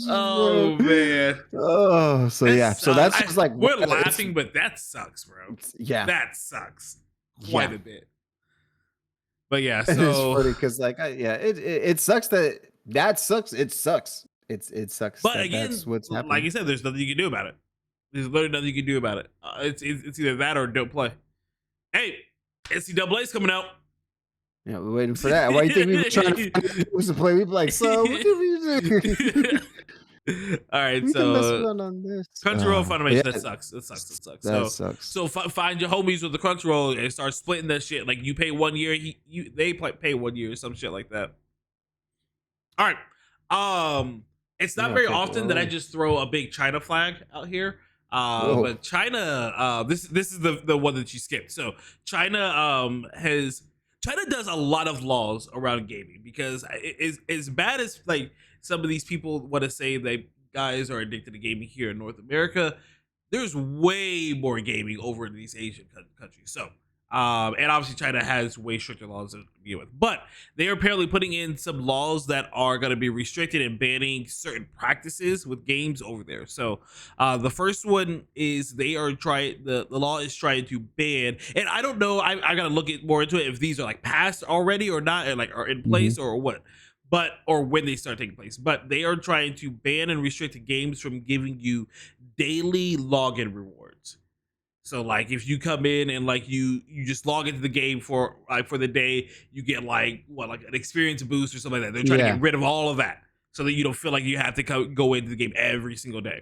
E: Oh man.
F: Oh, so yeah. So that's just like
E: we're laughing, but that sucks, bro.
F: Yeah,
E: that sucks quite a bit. But yeah, so
F: it's funny because like, it sucks that sucks. It sucks. It sucks.
E: But again,
F: that's what's happening.
E: Like you said, there's nothing you can do about it. There's literally nothing you can do about it. It's either that or don't play. Hey, NCAA's coming out.
F: Yeah, we're waiting for that. Why do you think we were trying to find who's to play? We'd be like, so what did we do?
E: All right,
F: we
E: so
F: on this.
E: Crunchyroll Funimation,
F: yeah,
E: that sucks. That sucks.
F: That sucks.
E: So find your homies with the Crunchyroll and start splitting that shit. Like you pay 1 year, they pay 1 year, or some shit like that. All right. It's not very often that I just throw a big China flag out here. But China, this is the one that you skipped. So China does a lot of laws around gaming because as bad as like some of these people want to say that guys are addicted to gaming here in North America, there's way more gaming over in these Asian countries. So and obviously China has way stricter laws to begin with, but they are apparently putting in some laws that are going to be restricted and banning certain practices with games over there. So the first one is they are the law is trying to ban, and I don't know, I got to look more into it if these are like passed already or not, or like are in place or what, or when they start taking place. But they are trying to ban and restrict games from giving you daily login rewards. So like if you come in and like you just log into the game for the day, you get like an experience boost or something like that. They're trying to get rid of all of that so that you don't feel like you have to go into the game every single day.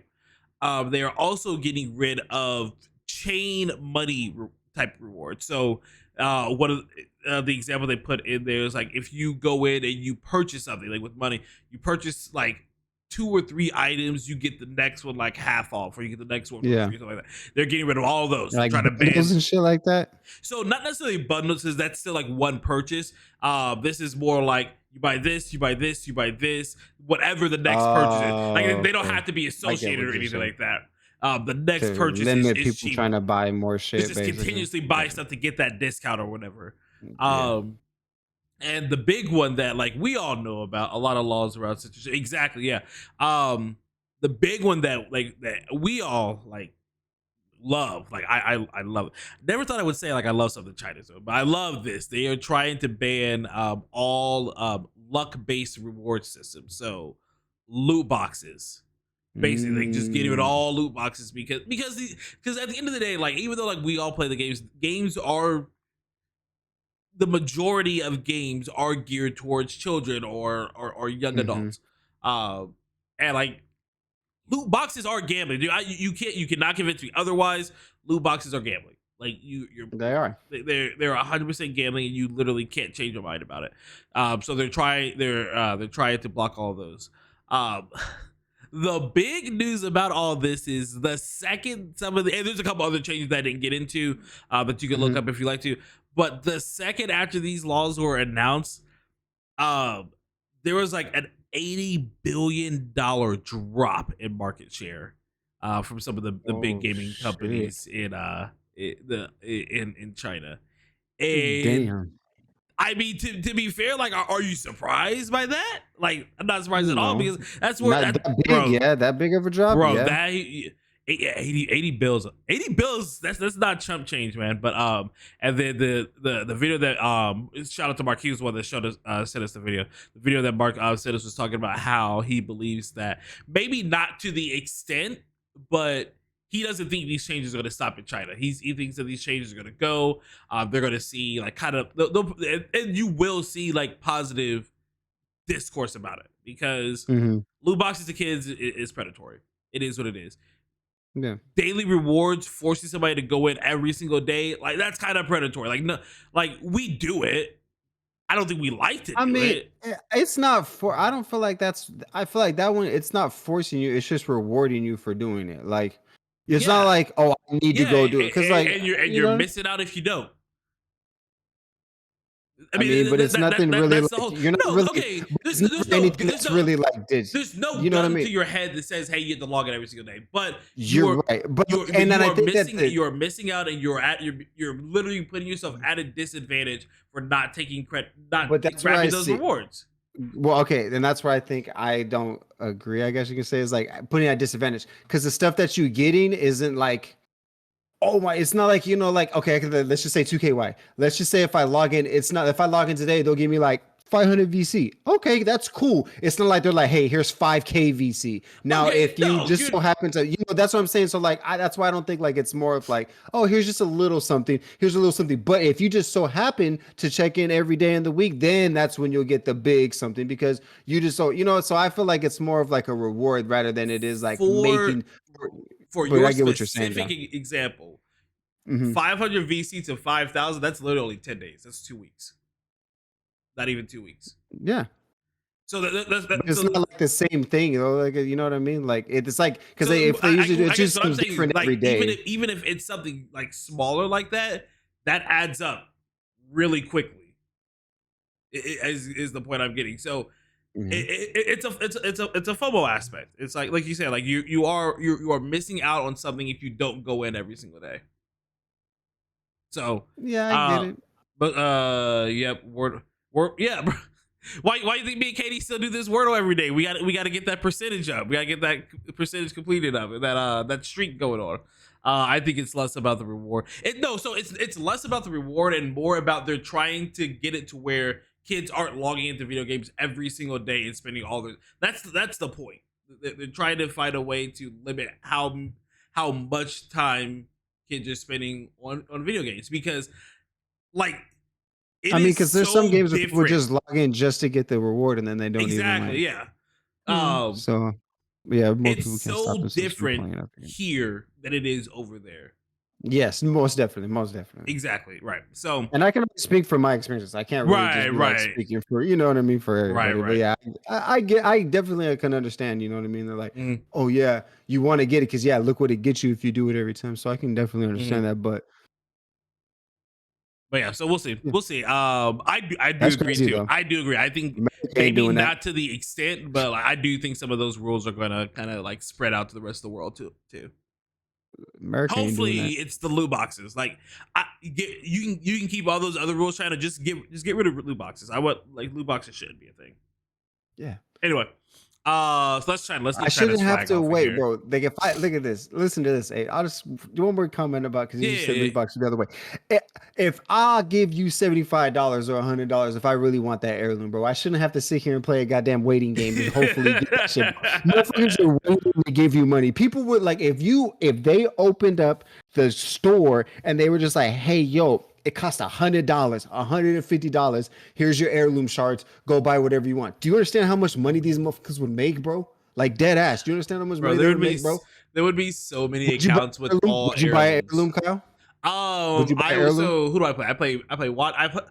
E: They are also getting rid of chain money type rewards. So one of the example they put in there is like if you go in and you purchase something like with money, you purchase like 2 or 3 items, you get the next one like half off, or you get the next one for free, something like that. They're getting rid of all of those.
F: Like
E: trying to ban
F: and shit like that.
E: So not necessarily bundles, because that's still like one purchase. This is more like you buy this, you buy this, you buy this, whatever the next purchase is. Like they don't have to be associated or anything like that. The next purchase
F: limit
E: is
F: people
E: cheap.
F: Trying to buy more shit.
E: It's just continuously buy stuff to get that discount or whatever.
F: Yeah.
E: And the big one that like we all know about, a lot of laws around situation. Exactly, yeah. The big one that we all like love, like I love it. Never thought I would say like I love something China, but I love this. They are trying to ban all luck-based reward systems. So loot boxes, Basically, just getting rid of all loot boxes because at the end of the day, like even though like we all play the games are the majority of games are geared towards children or young adults, and like loot boxes are gambling. Dude, you cannot convince me otherwise. Loot boxes are gambling. Like
F: they are.
E: They're 100% gambling, and you literally can't change your mind about it. So they're trying to block all those. The big news about all this is the second and there's a couple other changes that I didn't get into, but you can look up if you like to. But the second after these laws were announced, there was like an $80 billion drop in market share from some of the big gaming companies in China. And
F: damn.
E: I mean, to be fair, like, are you surprised by that? Like, I'm not surprised at all because that's where
F: that big, that big of a drop,
E: bro.
F: Yeah.
E: That 80 bills, that's not chump change, man. But and then the video that shout out to Mark, he was the one that sent us the video. The video that Mark sent us was talking about how he believes that maybe not to the extent, but he doesn't think these changes are going to stop in China. He thinks that these changes are going to go. They're going to see like kind of, and you will see like positive discourse about it because loot boxes to kids is predatory. It is what it is.
F: Yeah.
E: Daily rewards, forcing somebody to go in every single day, like that's kind of predatory. Like no, like we do it. I don't think we like to do it.
F: It's not for. I don't feel like that's. I feel like that one. It's not forcing you. It's just rewarding you for doing it. Like. It's not like, oh, I need to go do it because like
E: you're missing out if you don't.
F: I mean, but it's nothing really. You're not really. Okay, there's anything that's really like this.
E: There's no
F: you know
E: gun
F: what I mean?
E: to your head that says, "Hey, you have to log in every single day." But
F: you're right. But and then I think that
E: you're missing out, and you're literally putting yourself at a disadvantage for not taking credit, not grabbing those rewards.
F: Well, okay, then that's where I think I don't agree. I guess you can say is like putting at disadvantage because the stuff that you're getting isn't like, oh my, it's not like like okay, let's just say 2KY. Let's just say if I log in, it's not if I log in today, they'll give me like 500 VC. Okay, that's cool. It's not like they're like, hey, here's 5K VC. Now, if you so happen to, that's what I'm saying. So like, that's why I don't think like it's more of like, oh, here's just a little something. Here's a little something. But if you just so happen to check in every day in the week, then that's when you'll get the big something because you just so so I feel like it's more of like a reward rather than it is like making.
E: For your specific example, 500 VC to 5,000. That's literally 10 days. That's 2 weeks. Not even 2 weeks.
F: Yeah.
E: So
F: it's not like the same thing, like you know what I mean? Like it's like because if they usually do just something different like, every day.
E: Even if it's something like smaller like that, that adds up really quickly. Is the point I'm getting. So it's a FOMO aspect. It's like you said, like you are missing out on something if you don't go in every single day. So
F: yeah, I get it.
E: But yep, yeah, bro. Why you think me and Katie still do this Wordle every day? We got to get that percentage up. We got to get that percentage completed up, and that streak going on. I think it's less about the reward. So it's less about the reward and more about they're trying to get it to where kids aren't logging into video games every single day and spending all their. That's the point. They're trying to find a way to limit how much time kids are spending on video games because, like.
F: Because there's some games where people just log in just to get the reward and then they don't
E: exactly,
F: even
E: yeah.
F: So yeah, most
E: it's
F: people can't
E: so different here than it is over there.
F: Yes, most definitely.
E: Exactly, right. So,
F: and I can only speak from my experiences. I can't really just be like speaking for what I mean for everybody.
E: Right.
F: But yeah, I definitely can understand. You know what I mean? They're like, oh yeah, you want to get it because look what it gets you if you do it every time. So I can definitely understand that, but yeah,
E: so we'll see. We'll see. I do agree too. Though. I do agree. I think maybe not to the extent, but I do think some of those rules are gonna kind of like spread out to the rest of the world too. Hopefully, it's the loot boxes. Like, you can keep all those other rules. Trying to just get rid of loot boxes. Loot boxes shouldn't be a thing.
F: Yeah.
E: Anyway, So let's try. Let's
F: I
E: get
F: shouldn't
E: China's
F: have
E: flag
F: to
E: off of
F: wait,
E: here.
F: bro. Like if I look at this, listen to this. Hey, I'll just do one more comment about because you
E: Yeah,
F: said
E: yeah,
F: loot box the other way. If I give you $75 or $100, if I really want that heirloom, bro, I shouldn't have to sit here and play a goddamn waiting game to hopefully get that shit. Motherfuckers are waiting to give you money. People would like if they opened up the store and they were just like, hey, yo. It costs $100, $150. Here's your heirloom shards. Go buy whatever you want. Do you understand how much money these motherfuckers would make, bro? Like dead ass. Do you understand how much
E: bro.
F: money they would make, bro?
E: There would be so many
F: Would you buy
E: accounts with
F: heirloom?
E: all
F: Would you buy an
E: heirlooms.
F: heirloom, Kyle? Would you buy
E: I
F: heirloom?
E: also who do I play? I play what I play.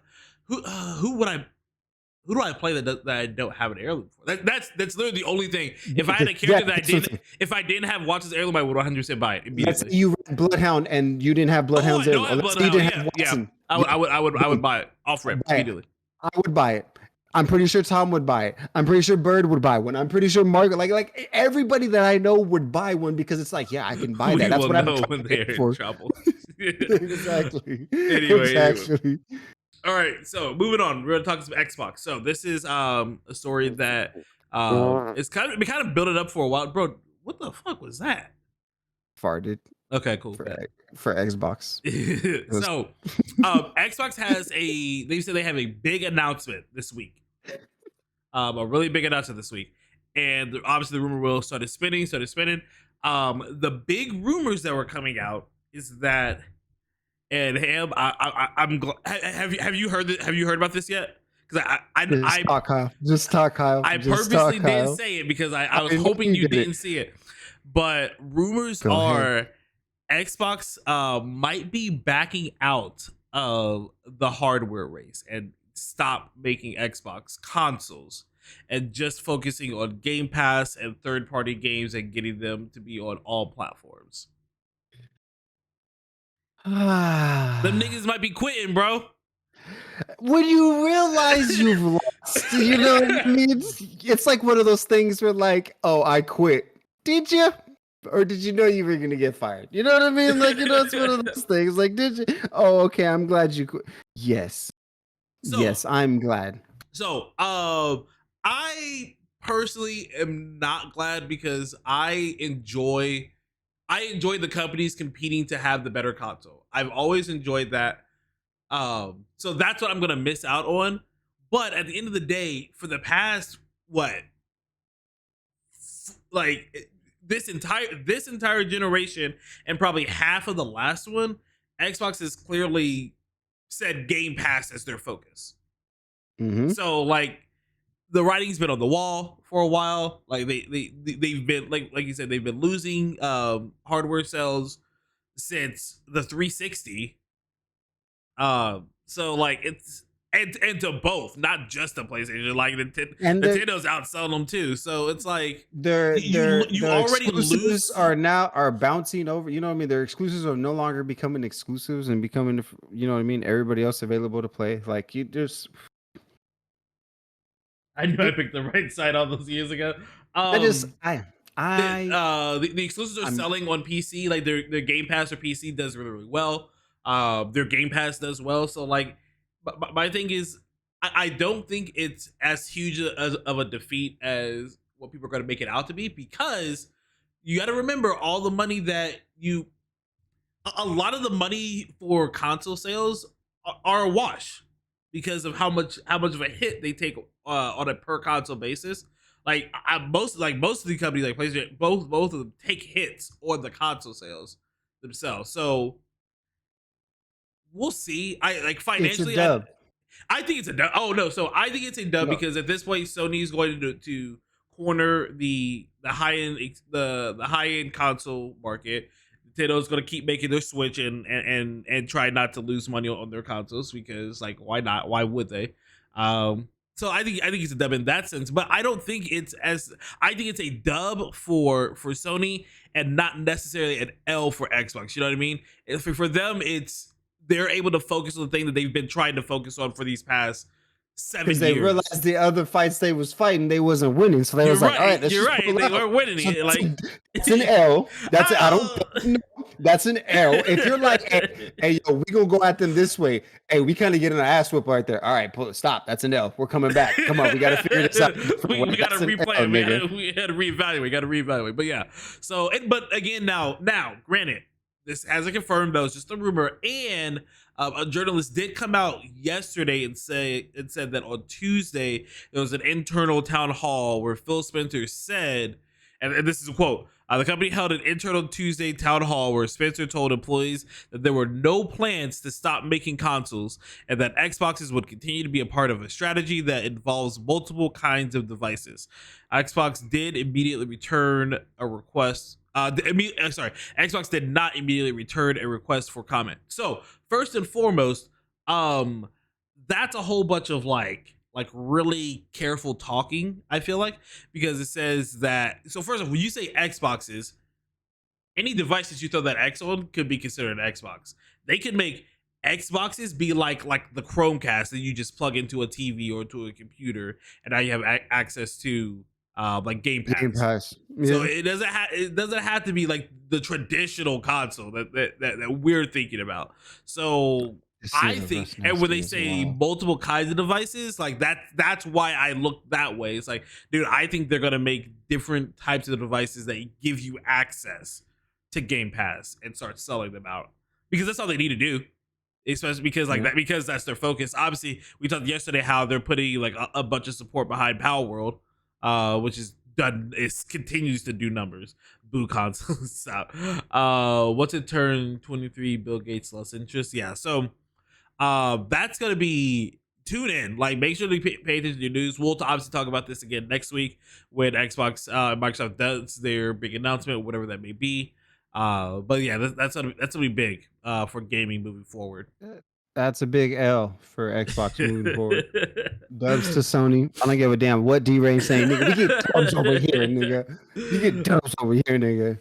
E: Who do I play that I don't have an heirloom for? That's literally the only thing. If I had a character if I didn't have Watson's heirloom, I would 100% buy it
F: Let's
E: immediately.
F: say you read Bloodhound and you didn't have Bloodhound's
E: I
F: heirloom.
E: have
F: Let's say you
E: Bloodhound.
F: didn't have
E: Yeah.
F: Watson.
E: I would buy it off rip
F: Buy it.
E: immediately.
F: I would buy it. I'm pretty sure Tom would buy it. I'm pretty sure Bird would buy one. I'm pretty sure Margaret, like everybody that I know would buy one because it's like, yeah, I can buy that.
E: We
F: That's
E: will
F: what I'm
E: know
F: trying
E: when
F: to
E: they're
F: pay for.
E: in trouble.
F: Exactly.
E: Anyway.
F: Exactly.
E: All right, so moving on, we're gonna talk some Xbox. So this is a story that it's kind of building up for a while, bro. What the fuck was that?
F: Farted
E: Okay, cool.
F: for Xbox.
E: So Xbox has they said they have a big announcement this week, a really big announcement this week, and obviously the rumor wheel started spinning. The big rumors that were coming out is that. And Ham, I'm have you heard about this yet? Because
F: Just talk, Kyle.
E: I purposely didn't say it because I was hoping you didn't see it. But rumors are Xbox might be backing out of the hardware race and stop making Xbox consoles and just focusing on Game Pass and third-party games and getting them to be on all platforms. Them niggas might be quitting, bro.
F: When you realize you've lost, you know what I mean? It's like one of those things where like, oh, I quit. Did you? Or did you know you were going to get fired? You know what I mean? Like, it's one of those things. Like, did you? Oh, okay. I'm glad you quit. Yes. Yes, I'm glad.
E: So, I personally am not glad because I enjoy the companies competing to have the better console. I've always enjoyed that. So that's what I'm gonna miss out on. But at the end of the day, for the past this entire generation and probably half of the last one, Xbox has clearly said Game Pass as their focus.
F: Mm-hmm.
E: So like the writing's been on the wall for a while. Like they've been like you said, they've been losing hardware sales since the 360. So like it's and to both, not just the PlayStation. Like Nintendo's outselling them too. So it's like you already
F: exclusives are bouncing over. You know what I mean? Their exclusives are no longer becoming exclusives and becoming, you know what I mean, everybody else available to play. Like you just.
E: I knew I picked the right side all those years ago.
F: The
E: exclusives are selling on PC. Like their Game Pass or PC does really, really well. Their Game Pass does well. So like, but my thing is, I don't think it's as huge of a defeat as what people are going to make it out to be, because you got to remember all the money that a lot of the money for console sales are a wash because of how much of a hit they take on a per console basis. Like most of the companies like PlayStation, both of them take hits on the console sales themselves. So we'll see. I like financially.
F: It's a dub.
E: I think it's a dub. Oh no! So I think it's a dub because at this point, Sony is going to corner the high end console market. Nintendo's going to keep making their Switch and try not to lose money on their consoles because like why not? Why would they? So I think it's a dub in that sense, but I don't think I think it's a dub for Sony and not necessarily an L for Xbox. You know what I mean? For them, they're able to focus on the thing that they've been trying to focus on for these past 7 years.
F: Because they realized the other fights they was fighting, they wasn't winning. So they was like, all right,
E: you're right. They weren't winning it. Like
F: it's an L. That's it. I don't know. That's an L. If you're like, hey, yo, we gonna go at them this way. Hey, we kind of get an ass whip right there. All right, stop. That's an L. We're coming back. Come on, we gotta figure this out.
E: we gotta
F: That's an
E: replay
F: L,
E: it.
F: nigga.
E: We had to reevaluate. We gotta reevaluate. But yeah. So, but again, now, granted, this hasn't confirmed though. It's just a rumor, and a journalist did come out yesterday and said that on Tuesday there was an internal town hall where Phil Spencer said, and this is a quote. The company held an internal Tuesday town hall where Spencer told employees that there were no plans to stop making consoles and that Xboxes would continue to be a part of a strategy that involves multiple kinds of devices. Xbox did immediately return a request. Xbox did not immediately return a request for comment. So first and foremost, that's a whole bunch of like really careful talking, I feel like, because it says that. So first of all, when you say Xboxes, any device that you throw that X on could be considered an Xbox. They could make Xboxes be like the Chromecast that you just plug into a TV or to a computer, and now you have access to like Game Pass.
F: Game Pass. Yeah.
E: So it doesn't have to be like the traditional console that we're thinking about. So I think, and when they say multiple kinds of devices, like that's why I look that way. It's like, dude, I think they're gonna make different types of devices that give you access to Game Pass and start selling them out, because that's all they need to do. Especially because because that's their focus. Obviously, we talked yesterday how they're putting like a bunch of support behind Power World, which is done. It continues to do numbers. Boo consoles out. What's it turn 23? Bill Gates lost interest. Yeah, so. That's gonna be tune in. Like, make sure to pay attention to your news. We'll obviously talk about this again next week when Microsoft does their big announcement, whatever that may be. But yeah, that's gonna be big for gaming moving forward.
F: That's a big L for Xbox moving forward. Dubs to Sony. I don't give a damn what D-Reign saying, nigga. We get dubs over here, nigga. You get dubs over here, nigga.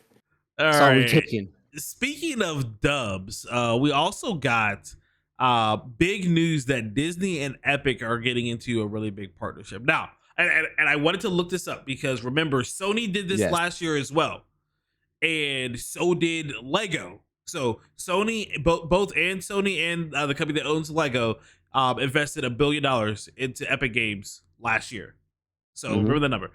F: That's all we taking.
E: Speaking of dubs, we also got big news that Disney and Epic are getting into a really big partnership now, and I wanted to look this up because remember, Sony did this last year as well, and so did Lego. So Sony, both and Sony and the company that owns Lego, invested $1 billion into Epic Games last year. So remember the number.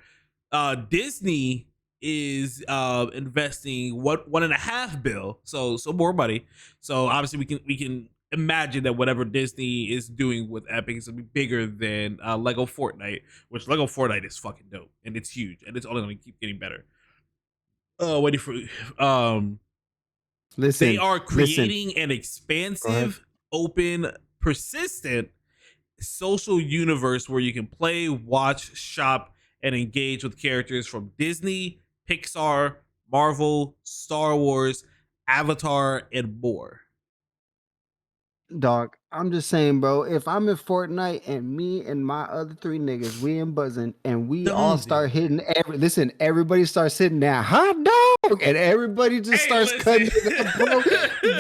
E: Disney is investing $1.5 billion, so more money. So obviously we can imagine that whatever Disney is doing with Epic is gonna be bigger than Lego Fortnite, which Lego Fortnite is fucking dope and it's huge and it's only gonna keep getting better. Waiting for they are creating an expansive, open, persistent social universe where you can play, watch, shop, and engage with characters from Disney, Pixar, Marvel, Star Wars, Avatar, and more.
F: Dog, I'm just saying, bro, if I'm in Fortnite and me and my other 3 niggas, we in buzzing and we all start hitting everybody starts hitting that hot dog and everybody just starts cutting it up, bro.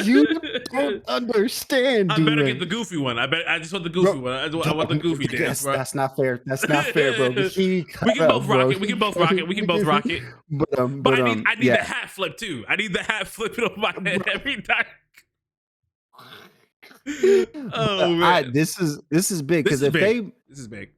F: You don't understand,
E: I better get the goofy one. I just want the goofy one. I want the goofy dance, bro.
F: That's not fair. That's not fair, bro.
E: We can both rock it. We can both rock it. But I need the hat flip too. I need the hat flipping on my head every time. Oh man,
F: this is big because if
E: this is big.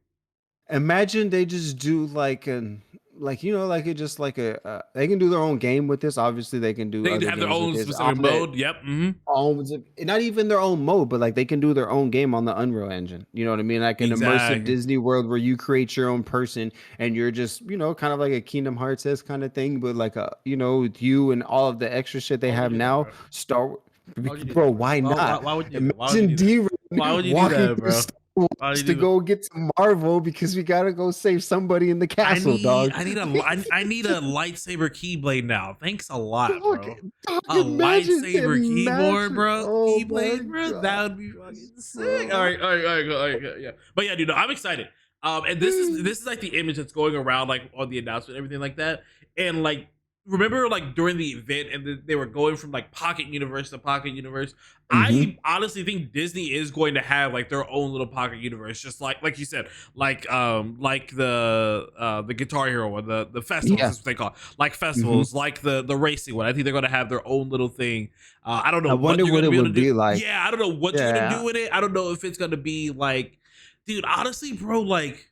F: Imagine they just do like it just like they can do their own game with this. Obviously, they can do.
E: They have their own specific mode. Yep.
F: Not even their own mode, but like they can do their own game on the Unreal Engine. You know what I mean? Like an immersive Disney world where you create your own person and you're just kind of like a Kingdom Hearts kind of thing, but like with you and all of the extra shit they have now. Bro, why not?
E: Why would you?
F: Imagine D-Reign
E: do that, bro?
F: To go get some Marvel because we gotta go save somebody in the castle, dog.
E: I need a lightsaber keyblade now. Thanks a lot, bro. A lightsaber keyboard, bro. Keyblade, bro. That would be fucking sick. All right, yeah. But yeah, dude, I'm excited. And this is like the image that's going around like on the announcement, and everything like that. And like remember like during the event and they were going from like pocket universe to pocket universe.
F: Mhm.
E: I honestly think Disney is going to have like their own little pocket universe, just like you said, like the Guitar Hero one, the festivals
F: Yeah.
E: is what they call it. Like festivals, like the racing one. I think they're going to have their own little thing. I don't know
F: I
E: what
F: wonder
E: you're
F: what
E: going to
F: it
E: be able
F: would
E: to do.
F: be like.
E: Yeah, I don't know what you're going to
F: Yeah.
E: do with it. I don't know if it's going to be like, dude, honestly, bro, like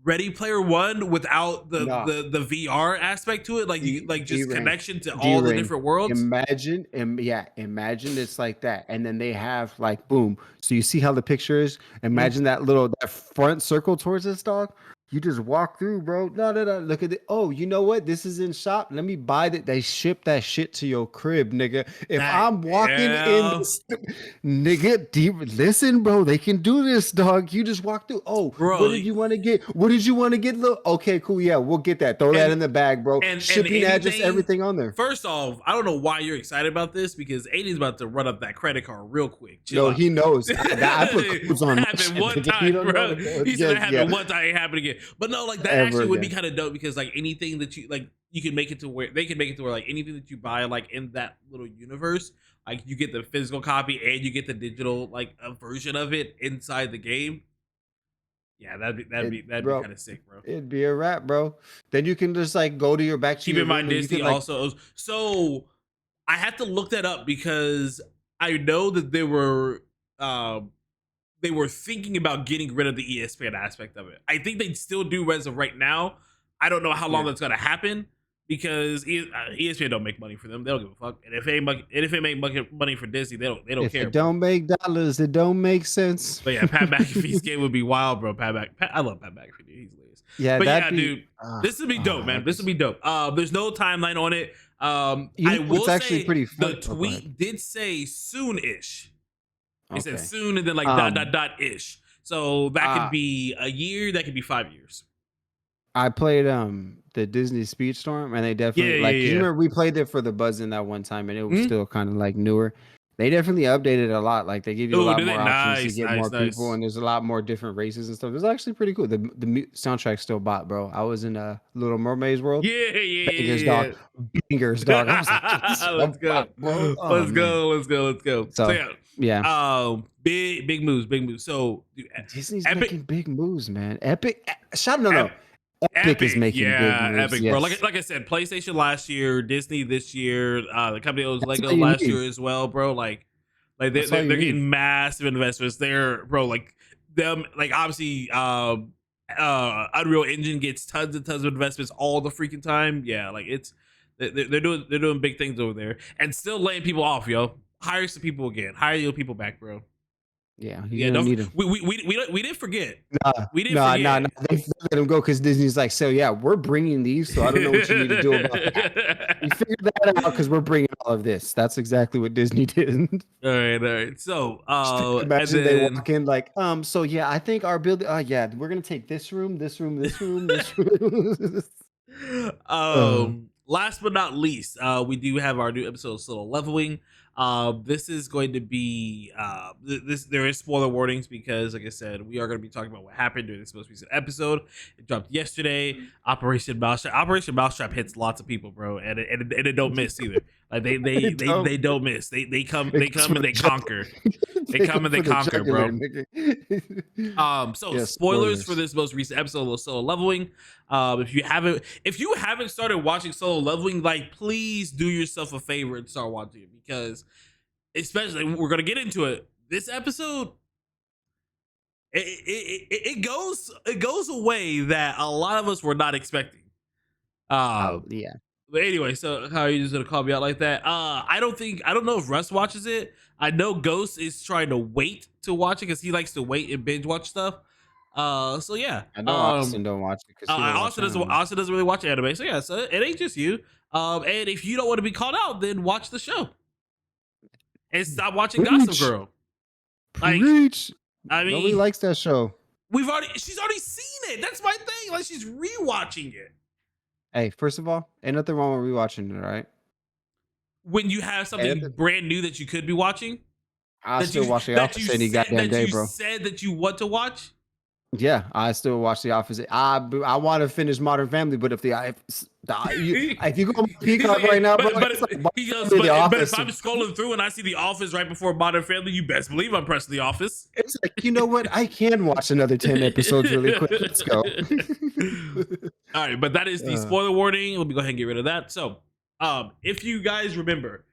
E: Ready Player One without
F: Nah.
E: the VR aspect to it, like you like just
F: D-Reign.
E: connection to all the
F: D-Reign.
E: different worlds.
F: Imagine it's like that, and then they have like boom. So you see how the picture is.
E: Mm.
F: Imagine that front circle towards this dog. You just walk through, bro. No. Look at it. Oh, you know what? This is in shop. Let me buy that. They ship that shit to your crib, nigga. If I'm walking in, nigga, listen, bro. They can do this, dog. You just walk through. Oh,
E: Bro,
F: what did you want to get? What did you want to get? Look, okay, cool. Yeah, we'll get that. Throw that in the bag, bro.
E: and
F: Shipping address,
E: anything-
F: everything on there.
E: First off, I don't know why you're excited about this because Aiden's about to run up that credit card real quick. Chill
F: No,
E: out.
F: he knows. I put codes on.
E: It happened one time, bro. He said it happened one time. It happened again. But no, like that actually would be kind of dope because like anything that you like, you can make it to where they can make it to where like anything that you buy like in that little universe, like you get the physical copy and you get the digital like a version of it inside the game. Yeah, that'd be kind of sick, bro.
F: It'd be a wrap, bro. Then you can just like go to your back.
E: Keep in mind, Disney also. So I have to look that up because I know that they were thinking about getting rid of the ESPN aspect of it. I think they still do as of right now. I don't know how long that's gonna happen because ESPN don't make money for them. They don't give a fuck. And if it make money for Disney, they don't
F: If
E: care.
F: it don't make dollars, it don't make sense.
E: But yeah, Pat McAfee's game would be wild, bro. I love Pat McAfee. Dude. He's hilarious.
F: Yeah,
E: but
F: that'd
E: yeah,
F: be,
E: dude, this would be dope, man. This would be dope. There's no timeline on it.
F: You know, it's actually pretty fun.
E: The tweet did say soon-ish. It said
F: Okay.
E: soon and then like dot ish. So that could be a year. That could be 5 years.
F: I played the Disney Speedstorm, and they definitely you remember we played it for the Buzzin' that one time, and it was still kind of like newer. They definitely updated a lot. Like they give you a lot more options to get more people, and there's a lot more different races and stuff. It was actually pretty cool. The soundtrack's still bought, bro. I was in Little Mermaid's world. Bangers, dog. Bangers, dog. I was like,
E: let's go,
F: bro.
E: Let's go. So
F: yeah.
E: Big moves. So dude,
F: Disney's making big moves, man. Epic. Epic is making big moves.
E: Epic,
F: yes.
E: bro. Like I said, PlayStation last year, Disney this year, the company that was
F: That's
E: Lego
F: all you
E: last
F: need.
E: year as well, bro. Like they're getting massive investments. They're bro, like them, like obviously Unreal Engine gets tons and tons of investments all the freaking time. Yeah, like they're doing big things over there and still laying people off, yo. Hire some people again. Hire your people back, bro.
F: Yeah,
E: Don't
F: need him.
E: we didn't forget.
F: Nah,
E: We didn't forget.
F: They let him go because Disney's like, so yeah, we're bringing these, so I don't know what you need to do about that. We figured that out because we're bringing all of this. That's exactly what Disney did.
E: All right. So,
F: imagine they walk in like, so yeah, I think our building. Yeah, we're gonna take this room, this room, this room, this room.
E: Last but not least, we do have our new episode of Solo Leveling. This is going to be there is spoiler warnings because like I said, we are going to be talking about what happened during this most recent episode. It dropped yesterday. Operation Mousetrap hits lots of people, bro, and it don't miss either. Like they don't miss. They come and they conquer. They come and they conquer, bro. Spoilers for this most recent episode of Solo Leveling. If you haven't started watching Solo Leveling, like please do yourself a favor and start watching it because especially we're gonna get into it. This episode, it goes a way that a lot of us were not expecting.
F: Yeah.
E: But anyway, so how are you just gonna call me out like that? I don't know if Russ watches it. I know Ghost is trying to wait to watch it because he likes to wait and binge watch stuff. So yeah,
F: I know Austin don't watch it because
E: Austin doesn't really watch anime. So yeah, so it ain't just you. And if you don't want to be called out, then watch the show and stop watching Gossip Girl. Like,
F: Preach.
E: I mean,
F: Nobody likes that show.
E: She's already seen it. That's my thing. Like she's rewatching it.
F: Hey, first of all, ain't nothing wrong with rewatching it, right?
E: When you have something brand new that you could be watching,
F: I'll still watch The Office any goddamn day, bro.
E: Said that you want to watch.
F: Yeah, I still watch The Office. I want to finish Modern Family, but if if you go on Peacock right now, bro,
E: but
F: it's like
E: he goes,
F: The
E: but
F: Office.
E: if I'm scrolling through and I see The Office right before Modern Family, you best believe I'm pressing The Office.
F: It's like, you know what? I can watch another 10 episodes really quick. Let's go.
E: All right, but that is the spoiler warning. Let me go ahead and get rid of that. So, if you guys remember,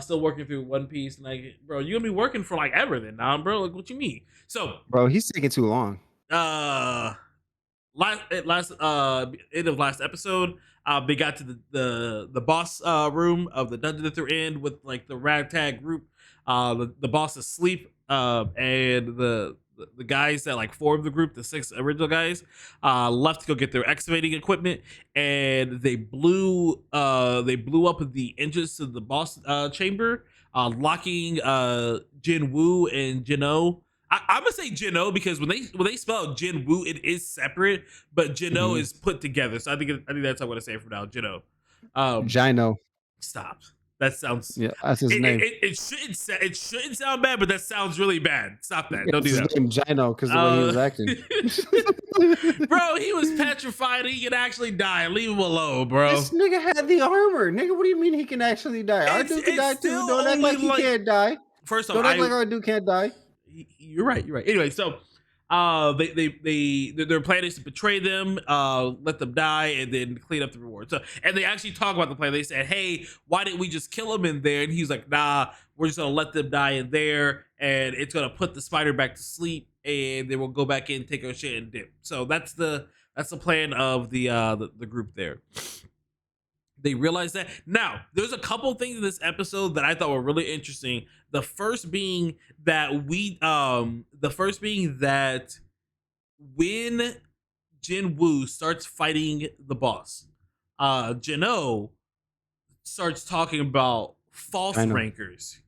E: still working through One Piece, like, bro, you're gonna be working for like ever then, now, bro. Like, what you mean? So,
F: Bro, he's taking too long.
E: last end of last episode, they got to the boss room of the dungeon that they're in with like the ragtag group. The boss is asleep, and the guys that like formed the group, the 6 original guys, left to go get their excavating equipment, and they blew up the entrance to the boss chamber, locking Jin Woo and Jin-O. I'm gonna say Jin-O because when they spell Jin Woo, it is separate, but Jin-O is put together. So I think that's what I'm gonna say from now, Jin-O.
F: Jino.
E: Stop. That sounds.
F: Yeah, that's his name.
E: It shouldn't sound bad, but that sounds really bad. Stop that. Don't do
F: His
E: that.
F: name Jino because the way he was acting.
E: Bro, he was petrified. He could actually die. Leave him alone, bro.
F: This nigga had the armor. Nigga, what do you mean he can actually die? Our dude can die too.
E: still
F: Don't act like he
E: only,
F: can't die.
E: First off,
F: Don't act like our dude can't die.
E: You're right. Anyway, so their plan is to betray them, let them die, and then clean up the reward. So, and they actually talk about the plan. They said, "Hey, why didn't we just kill him in there?" And he's like, "Nah, we're just gonna let them die in there, and it's gonna put the spider back to sleep, and then we'll go back in, take our shit, and dip." So that's the plan of the group there. They realized that. Now, there's a couple things in this episode that I thought were really interesting. The first being that when Jin Woo starts fighting the boss, Jin-O starts talking about false rankers.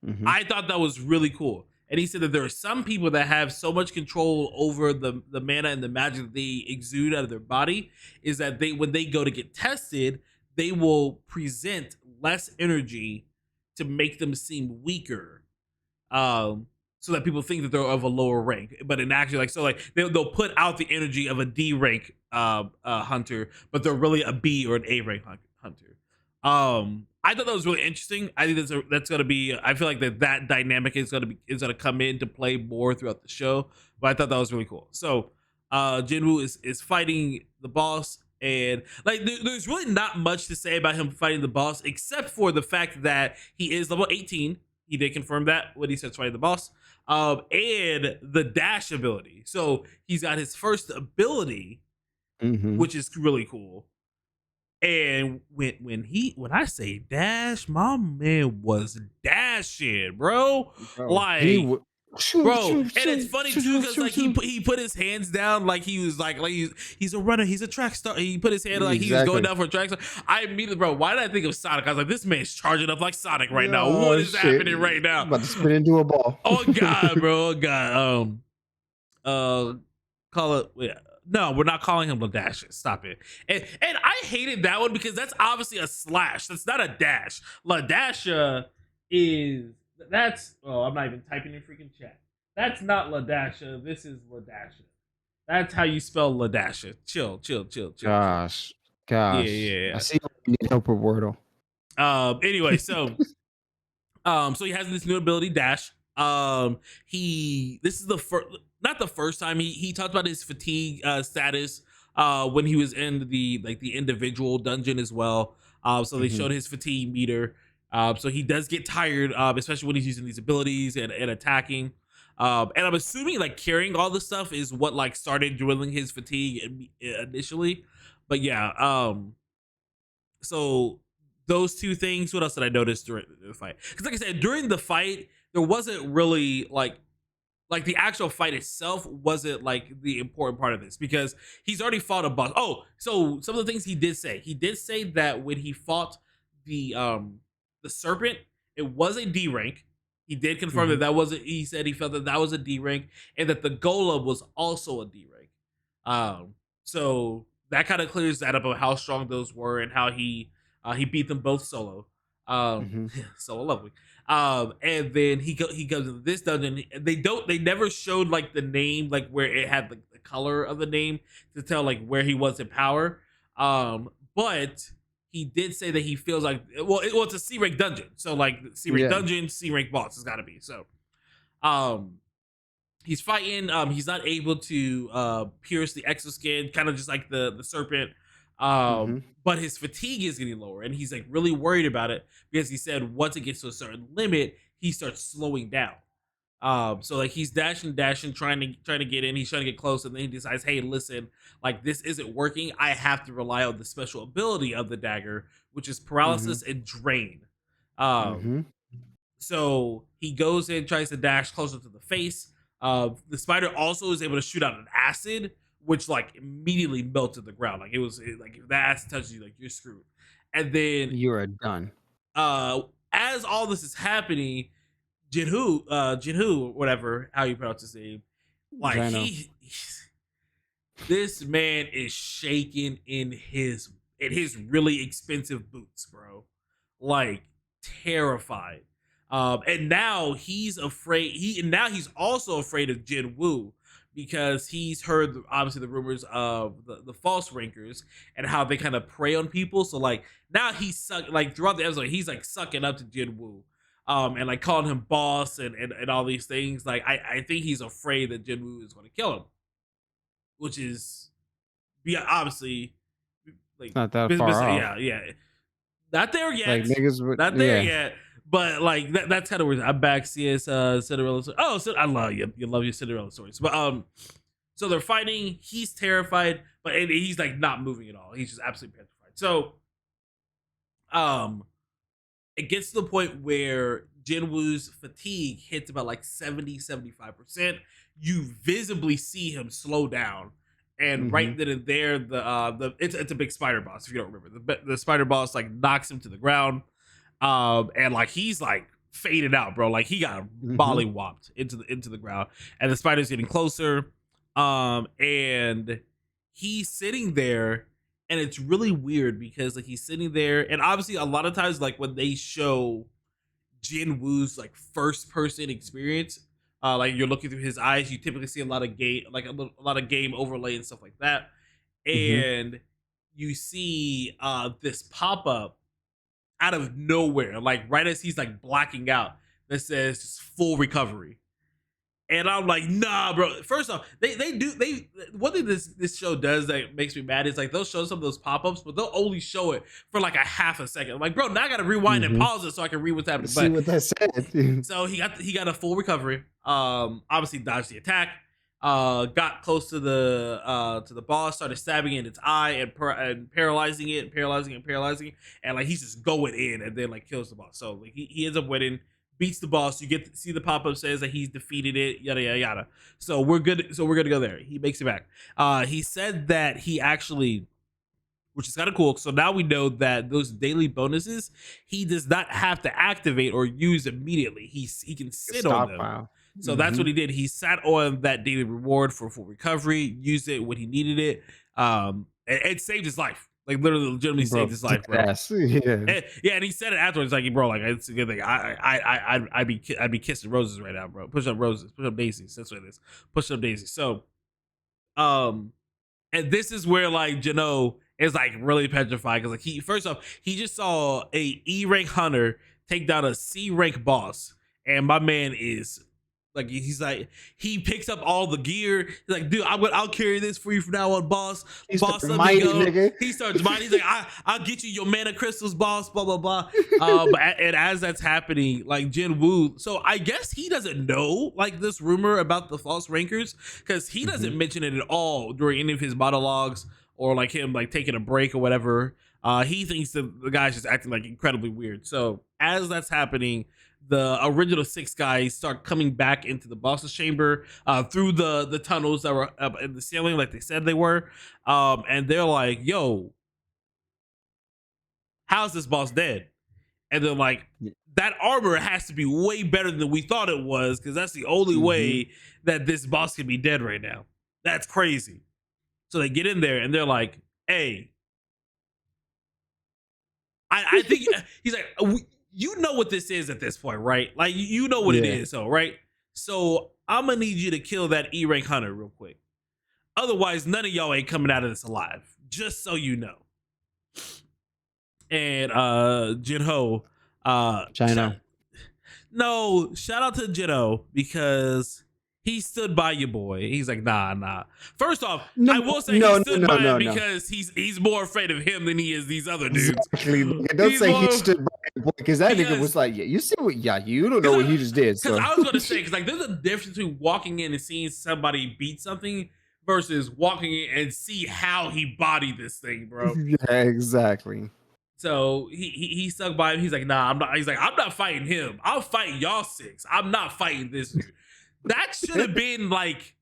F: Mm-hmm.
E: I thought that was really cool. And he said that there are some people that have so much control over the mana and the magic that they exude out of their body, is that when they go to get tested, they will present less energy to make them seem weaker, so that people think that they're of a lower rank. But in actually, they'll put out the energy of a D rank hunter, but they're really a B or an A rank hunter. I thought that was really interesting. I think that's gonna be. I feel like that dynamic is gonna come into play more throughout the show. But I thought that was really cool. So, Jinwoo is fighting the boss. And like, there's really not much to say about him fighting the boss, except for the fact that he is level 18. He did confirm that when he starts fighting the boss, and the dash ability. So he's got his first ability, which is really cool. And when I say dash, my man was dashing, bro. Bro, and it's funny too because like he put his hands down like he was like he's a runner, he's a track star. He put his hand like he was going down for a track star. I immediately, bro, why did I think of Sonic? I was like, this man's charging up like Sonic right now. What is happening right now?
F: About to spin into a ball.
E: Oh god, bro. Oh god. Call it. Yeah. No, we're not calling him Ladash. Stop it. And I hated that one because that's obviously a slash. That's not a dash. Ladasha is. I'm not even typing in freaking chat. That's not Ladasha. This is Ladasha. That's how you spell Ladasha. Chill.
F: Gosh.
E: Yeah.
F: I see you need help with Wordle.
E: Anyway, so so he has this new ability, dash. This is not the first time he talked about his fatigue status when he was in the individual dungeon as well. So they showed his fatigue meter. So he does get tired, especially when he's using these abilities and attacking. And I'm assuming like carrying all this stuff is what like started dwindling his fatigue initially. But yeah, so those two things. What else did I notice during the fight? Because like I said, during the fight, there wasn't really like the actual fight itself wasn't like the important part of this because he's already fought a boss. Oh, so some of the things he did say that when he fought the serpent, it was a D rank. He did confirm that wasn't. He said he felt that was a D rank, and that the golem was also a D rank. So that kind of clears that up of how strong those were and how he beat them both solo. So lovely. And then he goes into this dungeon. They never showed like the name, like where it had the color of the name to tell like where he was in power. But he did say that he feels like it's a C rank dungeon. So like C rank dungeon, C rank boss has got to be. So he's fighting. He's not able to pierce the exoskin, kind of just like the serpent. But his fatigue is getting lower, and he's like really worried about it because he said once it gets to a certain limit, he starts slowing down. So like he's dashing, trying to get in. He's trying to get close, and then he decides, hey, listen, like this isn't working. I have to rely on the special ability of the dagger, which is paralysis and drain. So he goes in, tries to dash closer to the face. The spider also is able to shoot out an acid, which like immediately melted the ground. Like like if that acid touches you, like you're screwed. And then
F: you are done.
E: As all this is happening, Jinhu, whatever how you pronounce his name, like this man is shaking in his really expensive boots, bro. Like terrified. And now he's afraid. He's also afraid of Jinwoo because he's heard obviously the rumors of the false rankers and how they kind of prey on people. So like now he's like throughout the episode he's like sucking up to Jinwoo, and like calling him boss and all these things. Like I think he's afraid that Jinwoo is going to kill him, which is obviously like
F: not that far off.
E: Yeah, not there yet.
F: Like niggas,
E: not there yet. But like that's kind of weird. I'm back. CS Cinderella. Oh, I love you. You love your Cinderella stories. But so they're fighting. He's terrified, but he's like not moving at all. He's just absolutely petrified. So it gets to the point where Jinwoo's fatigue hits about like 70-75%. You visibly see him slow down, and right then and there, it's a big spider boss. If you don't remember, the spider boss like knocks him to the ground. And like he's like faded out, bro. Like he got mollywopped into the ground, and the spider's getting closer. And he's sitting there, and it's really weird because like he's sitting there, and obviously a lot of times like when they show Jinwoo's like first person experience, like you're looking through his eyes, you typically see a lot of game overlay and stuff like that, and you see this pop up out of nowhere, like right as he's like blacking out, that says just full recovery. And I'm like, nah, bro. First off, they one thing this show does that makes me mad is like they'll show some of those pop-ups, but they'll only show it for like a half a second. I'm like, bro, now I gotta rewind and pause it so I can read what's happening.
F: See what that said.
E: So he got a full recovery. Obviously dodged the attack. Got close to the boss, started stabbing in its eye and paralyzing it, and like he's just going in and then like kills the boss. So like he ends up winning, beats the boss. You get to see the pop-up says that he's defeated it, yada yada yada. So we're good. So we're gonna go there. He makes it back. He said that he actually, which is kind of cool. So now we know that those daily bonuses he does not have to activate or use immediely. He can sit on them. So that's what he did. He sat on that daily reward for full recovery, used it when he needed it. It saved his life. Like literally, legitimately saved his life, bro. And he said it afterwards, like, bro, like it's a good thing. I'd be kissing roses right now, bro. Push up roses, push up daisies. That's what it is. Push up daisies. So, and this is where like Jano is like really petrified because like first off he just saw a E rank hunter take down a C rank boss, and my man is. Like he's like he picks up all the gear. He's like, dude, I'll carry this for you from now on, boss. Boss, let me go. Nigga. He starts mighty. He's like, I'll get you your mana crystals, boss. Blah blah blah. And as that's happening, like Jinwoo, so I guess he doesn't know like this rumor about the false rankers because he doesn't mention it at all during any of his monologues or like him like taking a break or whatever. He thinks the guy's just acting like incredibly weird. So as that's happening, the original 6 guys start coming back into the boss's chamber through the tunnels that were up in the ceiling like they said they were. And they're like, yo, how's this boss dead? And they're like, that armor has to be way better than we thought it was because that's the only way that this boss can be dead right now. That's crazy. So they get in there and they're like, hey, I think he's like, you know what this is at this point, right? Like you know what it is, so right. So I'm gonna need you to kill that E-rank hunter real quick. Otherwise, none of y'all ain't coming out of this alive. Just so you know. And Jinho,
F: China.
E: No, shout out to Jinho because he stood by your boy. He's like, nah. First off, I will say he stood by him because he's more afraid of him than he is these other dudes.
F: Exactly. Don't say he stood by your boy because that nigga was like, you see what? Yeah, you don't know what he just did.
E: Because I was gonna say, because like there's a difference between walking in and seeing somebody beat something versus walking in and see how he bodied this thing, bro.
F: Yeah, exactly.
E: So he stuck by him. He's like, nah, I'm not. He's like, I'm not fighting him. I'll fight y'all 6. I'm not fighting this dude. That should have been like,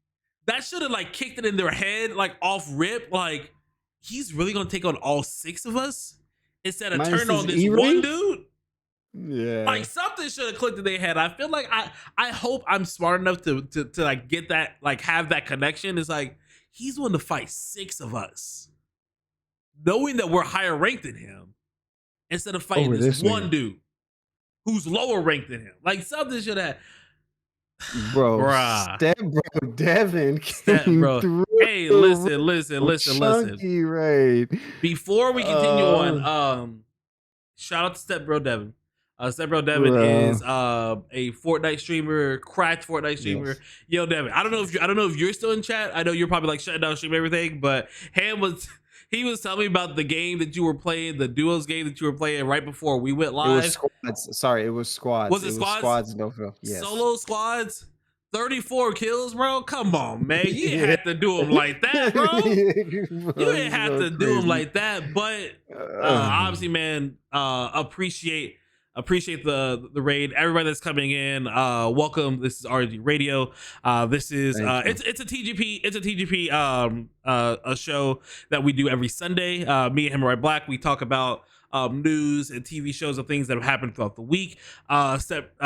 E: that should have like kicked it in their head, like off rip. Like, he's really gonna take on all 6 of us instead of turn on this one dude.
F: Yeah,
E: like something should have clicked in their head. I feel like I hope I'm smart enough to like get that, like have that connection. It's like he's willing to fight 6 of us, knowing that we're higher ranked than him, instead of fighting this one dude who's lower ranked than him. Like something should have.
F: Step bro Devin came through.
E: Hey, listen.
F: Raid.
E: Before we continue on, shout out to Step Bro Devin. Step Bro Devin is a Fortnite streamer, cracked Fortnite streamer. Yes. Yo, Devin, I don't know if you're still in chat. I know you're probably like shutting down stream everything, but he was telling me about the game that you were playing, the duos game that you were playing right before we went live.
F: It was squads. Sorry, it was squads.
E: Was it squads?
F: Squads, no fill. Yes.
E: Solo squads. 34 kills, bro. Come on, man. You didn't have to do them like that, bro. You didn't have to do them like that. But obviously, man, appreciate the raid. Everybody that's coming in, welcome. This is RNG Radio. This is it's a TGP a show that we do every Sunday. Me and HamuraiiBlack, we talk about news and TV shows and things that have happened throughout the week. Step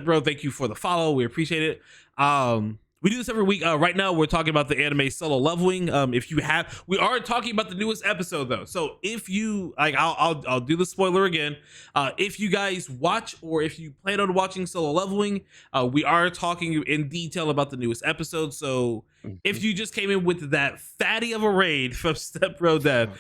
E: Bro, thank you for the follow. We appreciate it. We do this every week. Right now, we're talking about the anime Solo Leveling. We are talking about the newest episode though. So if you like, I'll do the spoiler again. If you guys watch or if you plan on watching Solo Leveling, we are talking in detail about the newest episode. So if you just came in with that fatty of a raid from Step Bro Dev,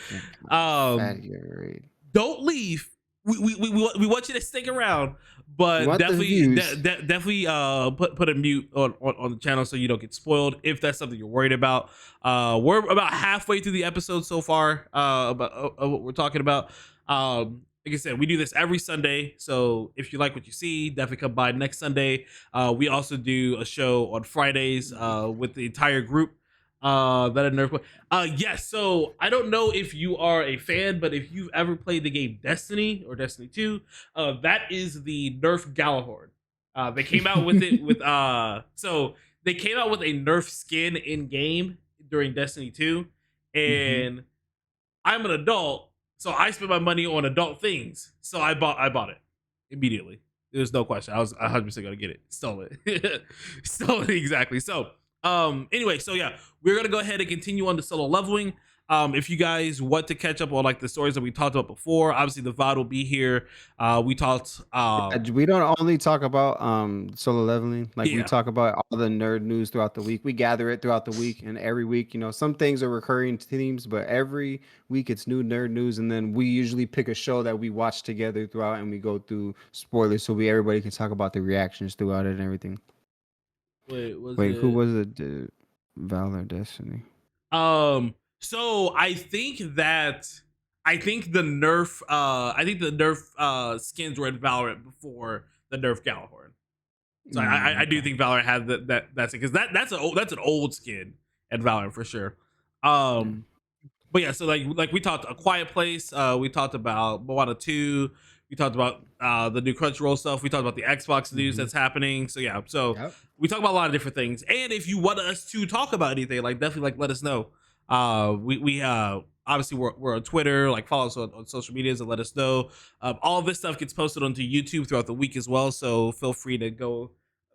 E: don't leave. We want you to stick around, but definitely put a mute on the channel so you don't get spoiled if that's something you're worried about. We're about halfway through the episode so far about what we're talking about. Like I said, we do this every Sunday, so if you like what you see, definitely come by next Sunday. We also do a show on Fridays with the entire group. That a Nerf. Yes. So I don't know if you are a fan, but if you've ever played the game Destiny or Destiny 2, that is the Nerf Galahorn. They came out with it with so they came out with a Nerf skin in game during Destiny 2, and I'm an adult, so I spent my money on adult things. So I bought it immediately. There's no question. I was 100% gonna get it. Stole it exactly. So. Anyway, so yeah, we're gonna go ahead and continue on the Solo Leveling. If you guys want to catch up on like the stories that we talked about before, obviously the VOD will be here. We talked
F: we don't only talk about Solo Leveling, like we talk about all the nerd news throughout the week. We gather it throughout the week, and every week, you know, some things are recurring themes, but every week it's new nerd news, and then we usually pick a show that we watch together throughout, and we go through spoilers so everybody can talk about the reactions throughout it and everything.
E: Wait,
F: who was it? Valor Destiny.
E: So I think the Nerf skins were in Valorant before the Nerf Galahorn. So I do think Valorant had that's it, because that's an old skin at Valorant for sure. But yeah, so like we talked A Quiet Place, we talked about Moana 2, we talked about the new Crunchyroll stuff, we talked about the Xbox news that's happening. So yeah, we talk about a lot of different things. And if you want us to talk about anything, like definitely like let us know. We obviously we're on Twitter, like follow us on social medias and let us know. All of this stuff gets posted onto YouTube throughout the week as well, so feel free to go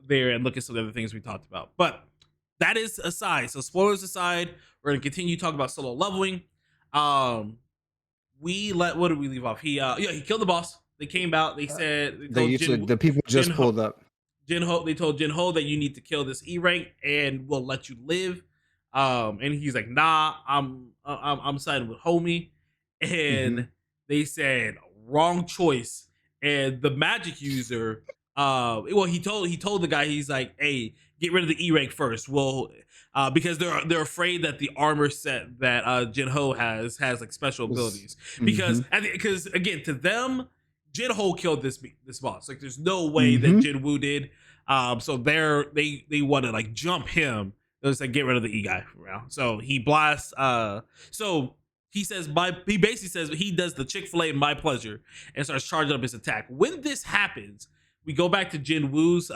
E: there and look at some of the other things we talked about. But that is aside, so spoilers aside, we're gonna continue talking about Solo Leveling. What did we leave off? He killed the boss. They came out. They said
F: The people just pulled up.
E: Jinho, they told Jinho that you need to kill this E-rank and we'll let you live. And he's like, nah, I'm siding with homie. And they said wrong choice. And the magic user, he told the guy, he's like, hey, get rid of the E-rank first. Well, because they're afraid that the armor set that Jinho has like special abilities. Because again, to them, Jinho killed this boss. Like, there's no way that Jinwoo did. So they want to like jump him. It was like, get rid of the E guy for now. So he blasts. So he says he basically says he does the Chick-fil-A my pleasure and starts charging up his attack. When this happens, we go back to Jinwoo's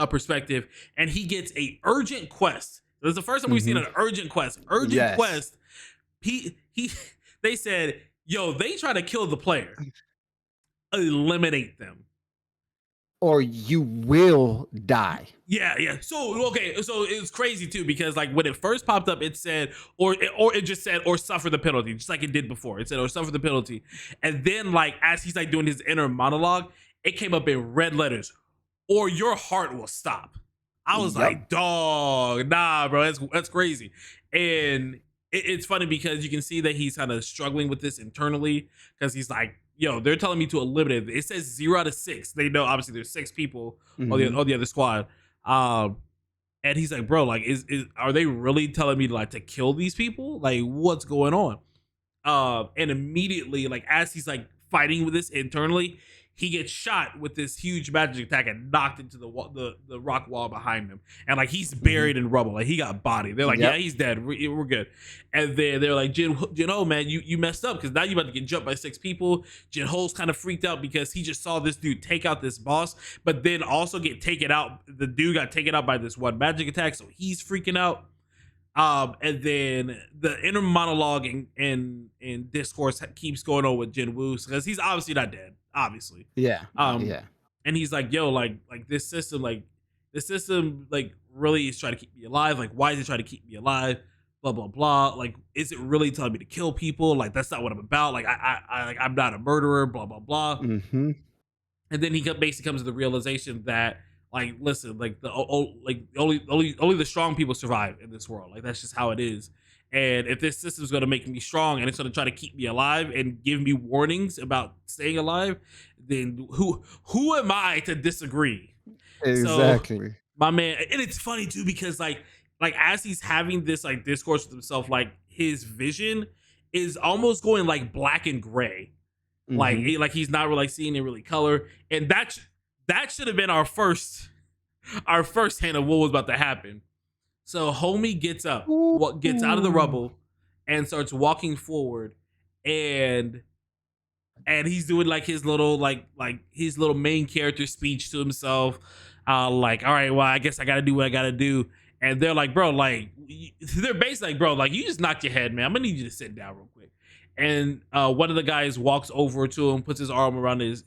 E: perspective, and he gets a urgent quest. This is the first time we've seen an urgent quest. Quest. They said, yo, they try to kill the player. Eliminate them,
F: or you will die.
E: Yeah. So it's crazy too, because like when it first popped up, it said, or it just said, or suffer the penalty, just like it did before. It said, or suffer the penalty. And then like, as he's like doing his inner monologue, it came up in red letters, or your heart will stop. I was like, dog, nah, bro, that's crazy. And it's funny because you can see that he's kind of struggling with this internally, because he's like, yo, they're telling me to eliminate it. It says 0 out of 6. They know obviously there's 6 people on the other squad. And he's like, bro, like, are they really telling me to kill these people? Like, what's going on? And immediately, like, as he's like fighting with this internally, he gets shot with this huge magic attack and knocked into the rock wall behind him. And like, he's buried in rubble. Like, he got bodied. They're like, yeah, he's dead. We're good. And then they're like, Jinho, man, you messed up, because now you're about to get jumped by 6 people. Jinho's kind of freaked out because he just saw this dude take out this boss, but then also get taken out. The dude got taken out by this one magic attack, so he's freaking out. And then the inner monologue and discourse keeps going on with Jinwoo, because he's obviously not dead, obviously.
F: Yeah.
E: And he's like, yo, like this system really is trying to keep me alive. Like, why is it trying to keep me alive? Blah blah blah. Like, is it really telling me to kill people? Like, that's not what I'm about. Like, I'm not a murderer. Blah blah blah. And then he basically comes to the realization that, like, listen, like only the strong people survive in this world. Like, that's just how it is. And if this system is going to make me strong and it's going to try to keep me alive and give me warnings about staying alive, then who am I to disagree?
F: Exactly.
E: So, my man, and it's funny too, because like as he's having this like discourse with himself, like his vision is almost going like black and gray. Like he's not really seeing it really color, and that should have been our first hint of what was about to happen. So homie gets up, gets out of the rubble, and starts walking forward, and he's doing like his little his little main character speech to himself, like, all right, well, I guess I gotta do what I gotta do. And they're like, bro, like, they're basically like, bro, like, you just knocked your head, man. I'm gonna need you to sit down real quick. And one of the guys walks over to him, puts his arm around his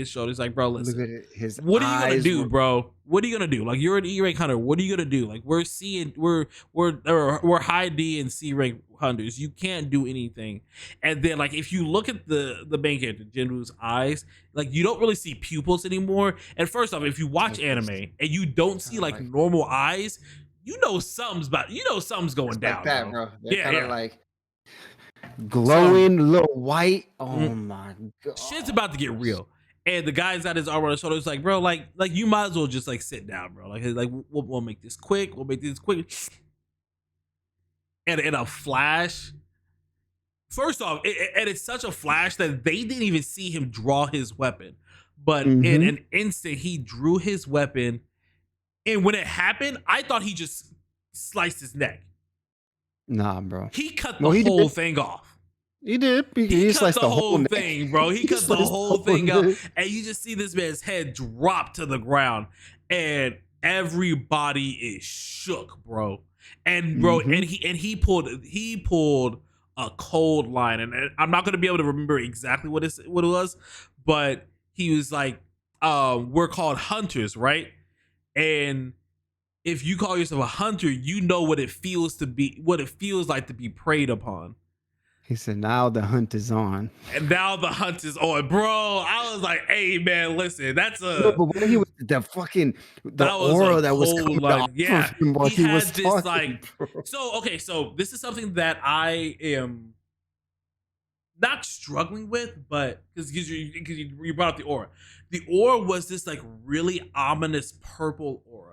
E: shoulder. He's like, bro, listen,
F: look at his
E: what are you gonna do, bro? What are you gonna do? Like, you're an E-rank hunter. What are you gonna do? Like, we're high D and C rank hunters. You can't do anything. And then, like, if you look at the main character, Jinwoo's eyes, like, you don't really see pupils anymore. And first off, if you watch anime and you don't see like normal eyes, you know something's going down.
F: Like that, bro.
E: They're
F: kind of like glowing, little white. Oh my god,
E: shit's about to get real. And the guy's got his arm on his shoulder. It's like, bro, like you might as well just like sit down, bro. Like we'll make this quick. We'll make this quick. And in a flash, first off, it's such a flash that they didn't even see him draw his weapon. But in an instant, he drew his weapon. And when it happened, I thought he just sliced his neck.
F: Nah, bro.
E: He cut the whole thing off.
F: He did.
E: He cut the whole thing, bro. He cut the whole thing up. And you just see this man's head drop to the ground. And everybody is shook, bro. And bro, and he pulled a cold line. And I'm not gonna be able to remember exactly what it was, but he was like, we're called hunters, right? And if you call yourself a hunter, you know what it feels like to be preyed upon.
F: He said, "Now the hunt is on."
E: And now the hunt is on, bro. I was like, hey man, listen, that's
F: No,
E: a
F: but when he was the
E: that was
F: aura
E: a
F: that was
E: cold
F: coming
E: line.
F: off
E: Yeah,
F: of him while
E: he
F: he was
E: had this
F: talking,
E: like
F: bro.
E: so this is something that I am not struggling with, but because you brought up the aura. The aura was this like really ominous purple aura.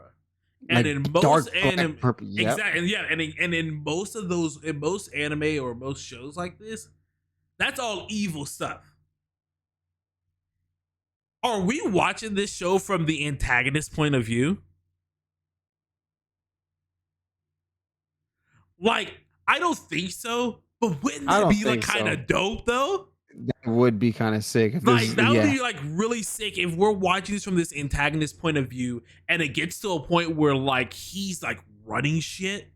E: And
F: Like
E: in
F: dark
E: most
F: black
E: anime,
F: purple. Yep.
E: exactly, and yeah, and in most of those, in most anime or most shows like this, that's all evil stuff. Are we watching this show from the antagonist point of view? Like, I don't think so. But wouldn't
F: I
E: that
F: don't
E: be like
F: think
E: kind of
F: so.
E: dope though?
F: That would be kind of sick. If
E: Like
F: this,
E: that would
F: yeah.
E: be like really sick if we're watching this from this antagonist point of view, and it gets to a point where like he's like running shit,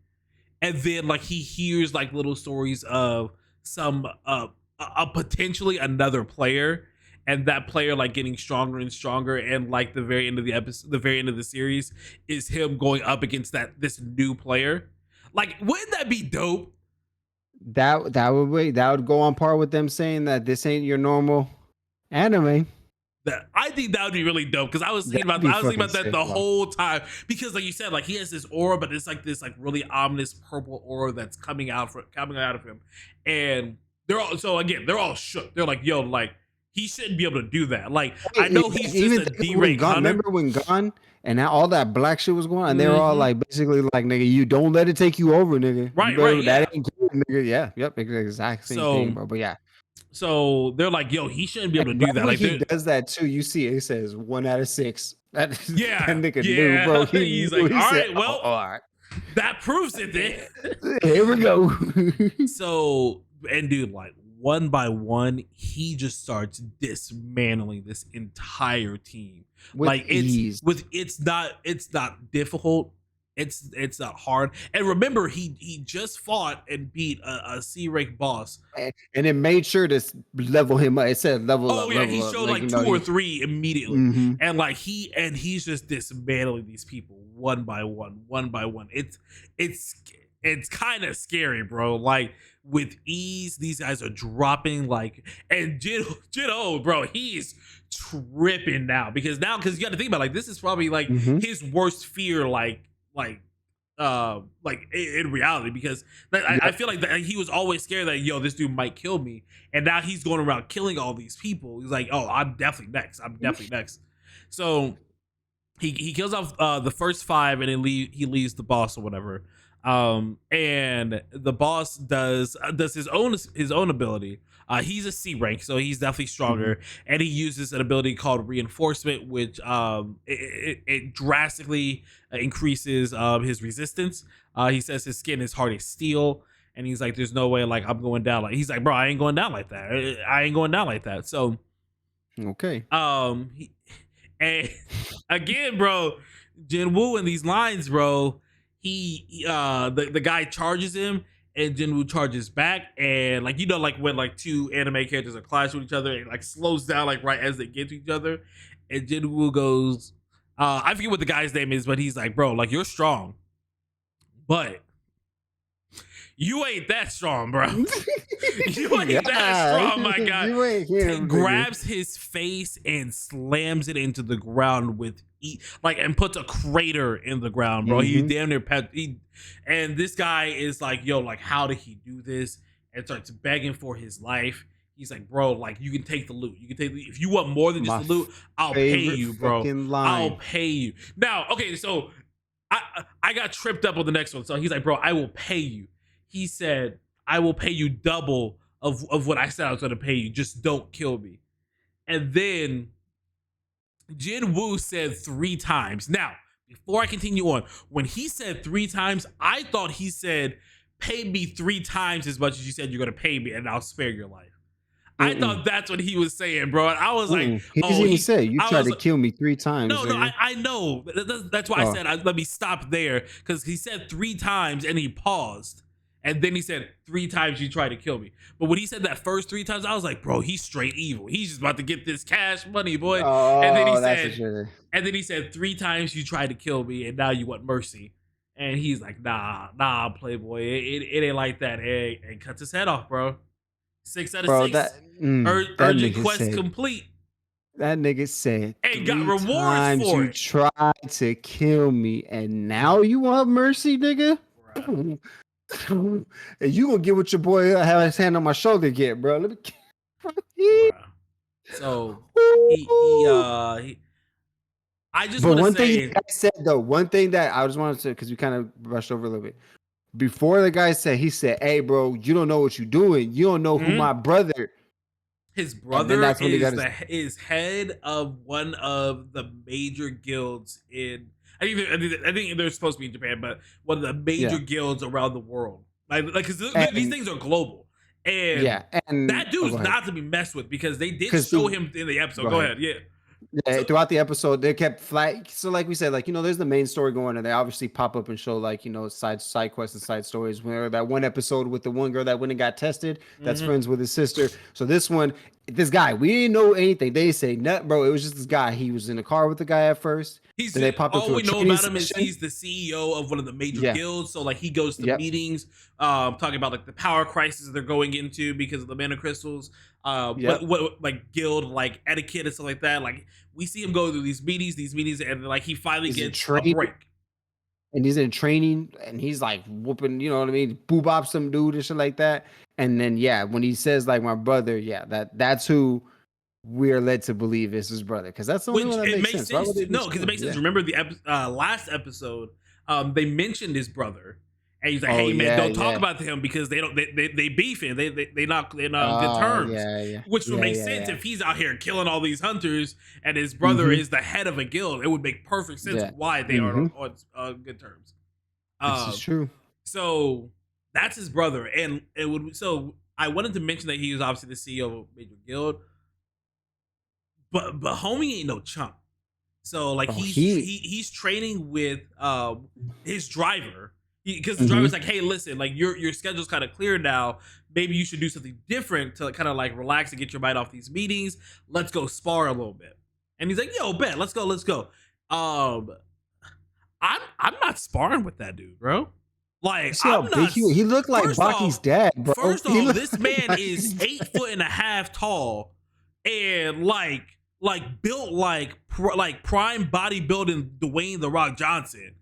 E: and then like he hears like little stories of some potentially another player, and that player like getting stronger and stronger, and like the very end of the episode, the very end of the series is him going up against this new player. Like, wouldn't that be dope?
F: That would go on par with them saying that this ain't your normal anime.
E: That I think that would be really dope, because I was thinking
F: That'd
E: about
F: be fucking
E: that
F: sick,
E: the
F: bro.
E: whole time, because like you said, like he has this aura, but it's like this like really ominous purple aura that's coming out of him, and they're all shook. They're like, yo, like he shouldn't be able to do that. Like I know he's just a D-Reign hunter.
F: Remember when Gon and now all that black shit was going on, and they were all
E: Mhm.
F: like basically like, nigga, you don't let it take you over, nigga.
E: Right,
F: You better-
E: right,
F: That ain't cool, nigga. Yeah, yep, exact same
E: So-
F: thing, bro. But yeah,
E: So they're like, yo, he shouldn't be able to do that. Like
F: he does that too. You see, it says 1 out of 6. That
E: Yeah,
F: that nigga
E: yeah.
F: knew, bro.
E: He's
F: knew.
E: like,
F: He
E: all
F: said,
E: right, well,
F: "Oh, all right,
E: that proves it then.
F: here we go."
E: So, and dude, like one by one, he just starts dismantling this entire team.
F: With
E: like
F: ease.
E: it's not difficult. It's not hard. And remember, he just fought and beat a C rank boss.
F: And it made sure to level him up. It said level up.
E: Oh yeah,
F: level
E: he
F: up.
E: showed like
F: you
E: 2
F: know,
E: or 3 immediately.
F: Mhm.
E: And like he's just dismantling these people one by one. It's kind of scary, bro. Like with ease, these guys are dropping like, and Jin-Ho, bro, he's tripping now because you got to think about like this is probably like
F: Mhm.
E: his worst fear, like in reality, because I feel like that he was always scared that this dude might kill me, and now he's going around killing all these people. He's like, oh, I'm definitely next. So he kills off the first 5, and then he leaves the boss or whatever. And the boss does his own ability. He's a C rank, so he's definitely stronger, and he uses an ability called reinforcement, which it drastically increases his resistance. He says his skin is hard as steel, and he's like, "There's no way, like I'm going down." Like he's like, "Bro, I ain't going down like that. I ain't going down like that." So,
F: Okay.
E: and again, bro, Jinwoo in these lines, bro. The guy charges him, and Jinwoo charges back, and like like when like 2 anime characters are clashing with each other, it like slows down like right as they get to each other, and Jinwoo goes, I forget what the guy's name is, but he's like, bro, like you're strong, but you ain't that strong, bro. You ain't that strong, my guy.
F: You ain't him,
E: Grabs his face and slams it into the ground with and puts a crater in the ground, bro. He damn near and this guy is like, yo, like how did he do this? And starts begging for his life. He's like, bro, like you can take the loot. You can take if you want more than just the loot, I'll pay you, bro. I'll pay you. Now, okay, so I got tripped up on the next one. So he's like, bro, I will pay you. He said, I will pay you double of what I said I was going to pay you. Just don't kill me. And then Jinwoo said 3 times. Now, before I continue on, when he said 3 times, I thought he said, pay me 3 times as much as you said you're going to pay me, and I'll spare your life. I thought that's what he was saying, bro. And I was like,
F: he doesn't even say you tried to kill me 3 times.
E: No, I know. That's why I said, let me stop there, because he said 3 times and he paused. And then he said 3 times you tried to kill me. But when he said that first 3 times, I was like, bro, he's straight evil. He's just about to get this cash money, boy.
F: Oh,
E: and then he said 3 times you tried to kill me, and now you want mercy. And he's like, nah, playboy, it ain't like that. And cuts his head off, bro. 6 out of
F: Bro,
E: 6.
F: that
E: Urgent
F: nigga
E: quest
F: said,
E: complete.
F: that nigga said
E: And got
F: 3
E: rewards
F: times
E: for
F: you
E: it.
F: tried to kill me, and now you want mercy, nigga? And you gonna get what your boy have his hand on my shoulder get, bro. Let me.
E: Bruh. So I just
F: But
E: want to
F: one thing
E: say,
F: the guy said though, one thing that I just wanted to, because we kind of brushed over a little bit. Before the guy said, he said, "Hey, bro, you don't know what you're doing. You don't know who
E: Mhm.
F: my brother."
E: his
F: And then
E: brother
F: that's when he
E: is
F: got
E: is head of one of the major guilds in. I think they're supposed to be in Japan, but one of the major
F: Yeah.
E: guilds around the world. Like because these
F: And-
E: things are global, and
F: Yeah, and
E: that dude's
F: go ahead.
E: not to be messed with because they did
F: 'Cause
E: show
F: the-
E: him in the episode.
F: go
E: Go
F: ahead.
E: ahead, yeah.
F: Yeah,
E: So-
F: throughout the episode, they kept flat. So, like we said, like there's the main story going, and they obviously pop up and show like side quests and side stories. Where that one episode with the one girl that went and got tested, that's
E: Mhm.
F: friends with his sister. So this one, this guy, we didn't know anything. They say nothing, bro. It was just this guy. He was in the car with the guy at first.
E: He's
F: Then they popped up
E: all
F: to a
E: we know
F: training
E: about him is
F: session.
E: he's the CEO of one of the major
F: Yeah.
E: guilds. So like he goes to
F: Yep.
E: meetings, talking about like the power crisis they're going into because of the mana crystals,
F: Yep.
E: what like guild like etiquette and stuff like that. Like we see him go through these meetings, and like he finally
F: He's in
E: gets a
F: training.
E: break.
F: And he's in training, and he's like whooping, you know what I mean, boobop some dude and shit like that. And then when he says like my brother, that's who we're led to believe is his brother, because that's the only
E: Which
F: one that
E: it
F: makes
E: makes
F: sense. Why
E: sense.
F: would they
E: No,
F: do
E: because it makes
F: that?
E: sense. Remember the last episode, they mentioned his brother, and he's like,
F: Oh,
E: "Hey man,
F: yeah,
E: don't talk
F: yeah.
E: about him because they don't they beefing. They're not on good terms."
F: Yeah.
E: Which would
F: Yeah,
E: make
F: yeah,
E: sense
F: yeah.
E: if he's out here killing all these hunters and his brother
F: Mhm.
E: is the head of a guild. It would make perfect sense
F: Yeah.
E: why they
F: Mhm.
E: are on good terms.
F: This is true.
E: So that's his brother, and it would. So I wanted to mention that he was obviously the CEO of a major guild, but homie ain't no chump. So like
F: Oh,
E: he's training with his driver because the
F: Mhm.
E: driver's like, hey, listen, like your schedule's kind of clear now. Maybe you should do something different to kind of like relax and get your mind off these meetings. Let's go spar a little bit. And he's like, yo, bet, let's go. I'm not sparring with that dude, bro. Like
F: See how
E: I'm
F: big
E: not.
F: he looked like
E: First
F: Baki's
E: off-
F: dad, bro.
E: First
F: He
E: off,
F: looked
E: this man
F: like
E: is
F: Baki's
E: 8.5 feet tall and like built like prime bodybuilding Dwayne the Rock Johnson.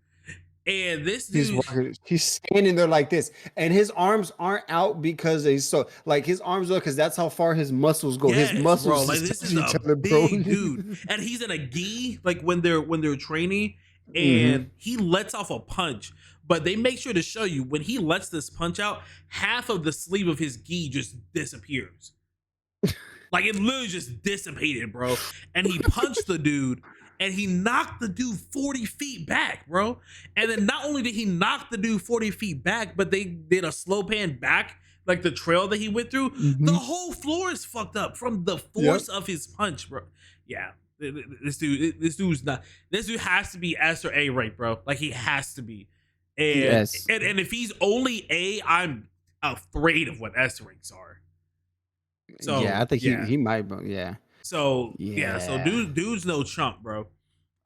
E: And this dude,
F: He's standing there like this, and his arms aren't out because he's so like his arms are because that's how far his muscles go.
E: yes,
F: His muscles,
E: bro, like
F: just
E: this
F: touch
E: is
F: each
E: a
F: other, bro.
E: big dude, and he's in a gi like when they're training,
F: Mm-hmm.
E: and he lets off a punch. But they make sure to show you when he lets this punch out, half of the sleeve of his gi just disappears. Like it literally just dissipated, bro. And he punched the dude, and he knocked the dude 40 feet back, bro. And then not only did he knock the dude 40 feet back, but they did a slow pan back, like the trail that he went through.
F: Mhm.
E: The whole floor is fucked up from the force of his punch, bro. Yeah. This dude has to be S or A rank, bro. Like he has to be. And,
F: Yes.
E: and if he's only A, I'm afraid of what S ranks are. So
F: yeah, I think he might. Yeah.
E: So
F: Yeah.
E: dude's no chump, bro.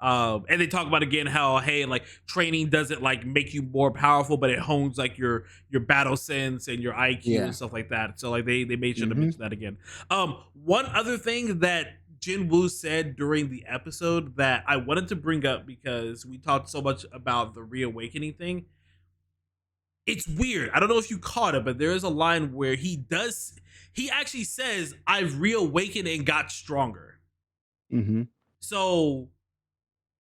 E: And they talk about again how hey, like training doesn't like make you more powerful, but it hones like your battle sense and your IQ
F: Yeah.
E: and stuff like that. So like they made sure to
F: Mhm.
E: mention that again. One other thing that Jin Woo said during the episode that I wanted to bring up because we talked so much about the reawakening thing. It's weird. I don't know if you caught it, but there is a line where he actually says, I've reawakened and got stronger.
F: Mm-hmm.
E: So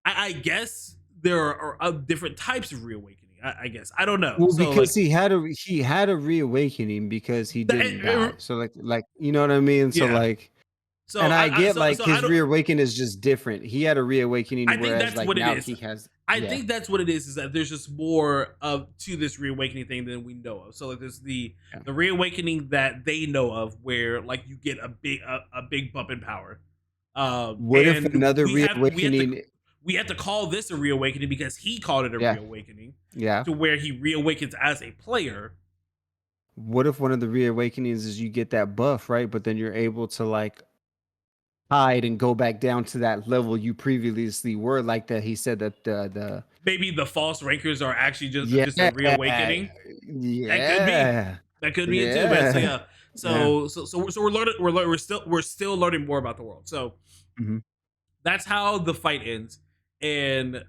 E: I guess there are different types of reawakening. I guess. I don't know.
F: Well,
E: So,
F: because
E: like,
F: he had a reawakening because he didn't
E: and-
F: die. So like you know what I mean. So
E: Yeah.
F: like,
E: so
F: and I get like
E: so I
F: his
E: don't-
F: reawakening is just different. He had a reawakening,
E: I think
F: whereas
E: that's
F: like
E: what it
F: now
E: is.
F: he has.
E: I
F: yeah.
E: think that's what it is that there's just more to this reawakening thing than we know of. So like there's the reawakening that they know of where like you get a big bump in power.
F: What if
E: and
F: another
E: we have-
F: reawakening?
E: we have to call this a reawakening because he called it a
F: Yeah.
E: reawakening
F: Yeah.
E: to where he reawakens as a player.
F: What if one of the reawakenings is you get that buff, right? But then you're able to like hide and go back down to that level you previously were, like that he said that the
E: Maybe the false rankers are actually just
F: yeah
E: a reawakening.
F: yeah
E: That could be it too, man. So yeah. So we're learning. We're still learning more about the world. So
F: Mhm.
E: that's how the fight ends. And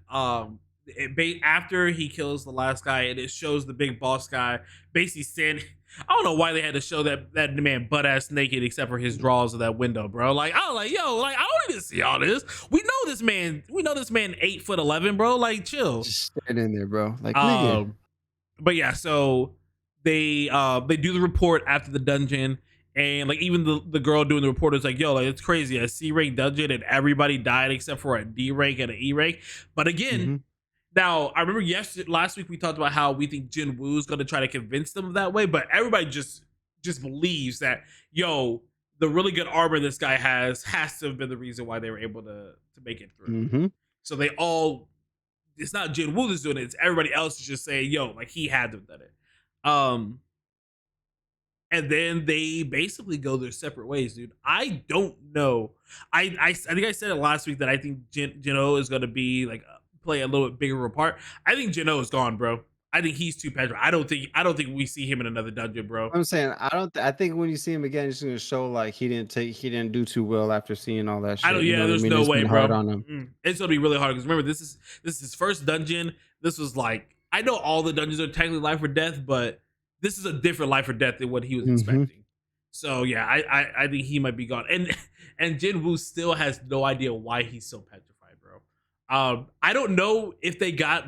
E: after he kills the last guy, and it shows the big boss guy basically standing. I don't know why they had to show that man butt ass naked, except for his drawers of that window, bro. Like I was like, yo, like I don't even see all this. We know this man. 8'11", bro. Like chill.
F: Just standing there, bro. Like nigga.
E: But yeah, so they do the report after the dungeon, and like even the girl doing the report is like, yo, like it's crazy, a C rank dungeon and everybody died except for a D rank and an E rank. But again, now I remember last week we talked about how we think Jin Woo is going to try to convince them that way, but everybody just believes that, yo, the really good armor this guy has to have been the reason why they were able to make it through. So they all, it's not Jin Woo that's doing it, it's everybody else is just saying, yo, like he had to have done it. And then they basically go their separate ways, dude. I don't know. I think I said it last week that I think Jin-O is going to be like play a little bit bigger of a part. I think Jin-O is gone, bro. I think he's too petrified. I don't think we see him in another dungeon, bro.
F: I'm saying I think when you see him again, it's gonna show like he didn't do too well after seeing all that shit.
E: I don't. Yeah, there's no way, bro. It's gonna be really hard because remember, this is his first dungeon. This was like, I know all the dungeons are technically life or death, but this is a different life or death than what he was expecting. So yeah, I think he might be gone. And Jin Woo still has no idea why he's so petrified, bro. I don't know if they got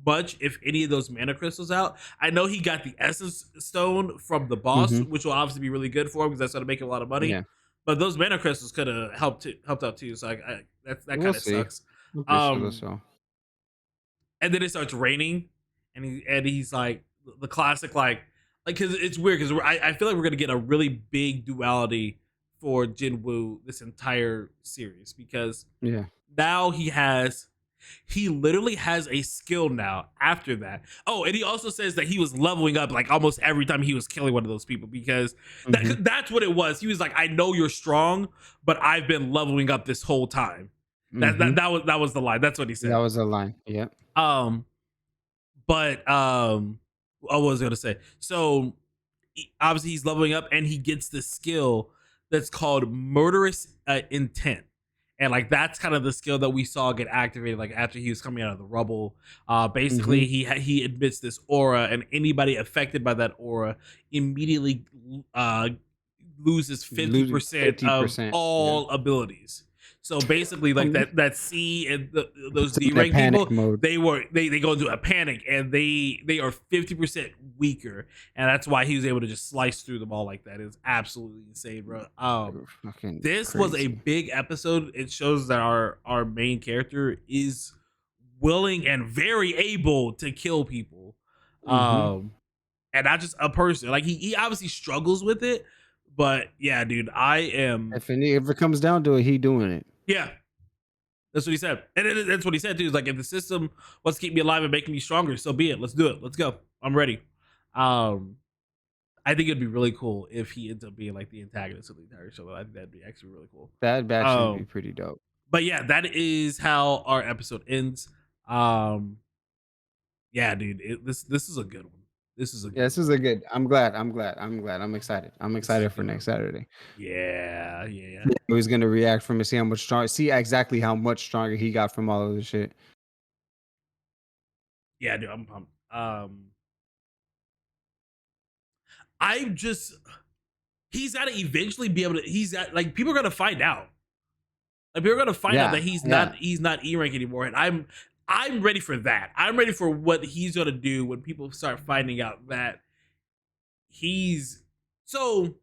E: much, if any of those mana crystals out. I know he got the essence stone from the boss, which will obviously be really good for him because that's going to make him a lot of money. Yeah. But those mana crystals could have helped out too. So that kind of sucks. And then it starts raining, and he's like the classic like because it's weird because I feel like we're gonna get a really big duality for Jin Woo this entire series because now he literally has a skill now after that. Oh, and he also says that he was leveling up like almost every time he was killing one of those people because that's what it was. He was like, I know you're strong, but I've been leveling up this whole time. That was the line. That's what he said.
F: That was the line. Yeah.
E: But what was I gonna say? So obviously he's leveling up and he gets the skill that's called murderous intent. And like that's kind of the skill that we saw get activated like after he was coming out of the rubble. Basically he admits this aura, and anybody affected by that aura immediately loses 50% of all abilities. So basically, like that C and those D-Reign people, mode. they go into a panic and they are 50% weaker, and that's why he was able to just slice through them all like that. It's absolutely insane, bro. This was a big episode. It shows that our main character is willing and very able to kill people, and not just a person. Like he obviously struggles with it, but yeah, dude, I am.
F: If it comes down to it, he doing it.
E: Yeah, that's what he said, and that's what he said too. Is like, if the system wants to keep me alive and make me stronger, so be it. Let's do it. Let's go. I'm ready. I think it'd be really cool if he ends up being like the antagonist of the entire show. I think that'd be actually really cool.
F: That'd actually be pretty dope.
E: But yeah, that is how our episode ends. Yeah, dude, this is a good one. This is a
F: good. I'm glad. I'm excited. I'm excited for next Saturday.
E: Yeah.
F: He's gonna react from it, see exactly how much stronger he got from all of this shit.
E: Yeah, dude, I'm pumped. He's got to eventually be able to. Like people are gonna find out. Like people are gonna find out that he's not E rank anymore, and I'm ready for that. I'm ready for what he's gonna do when people start finding out that he's. So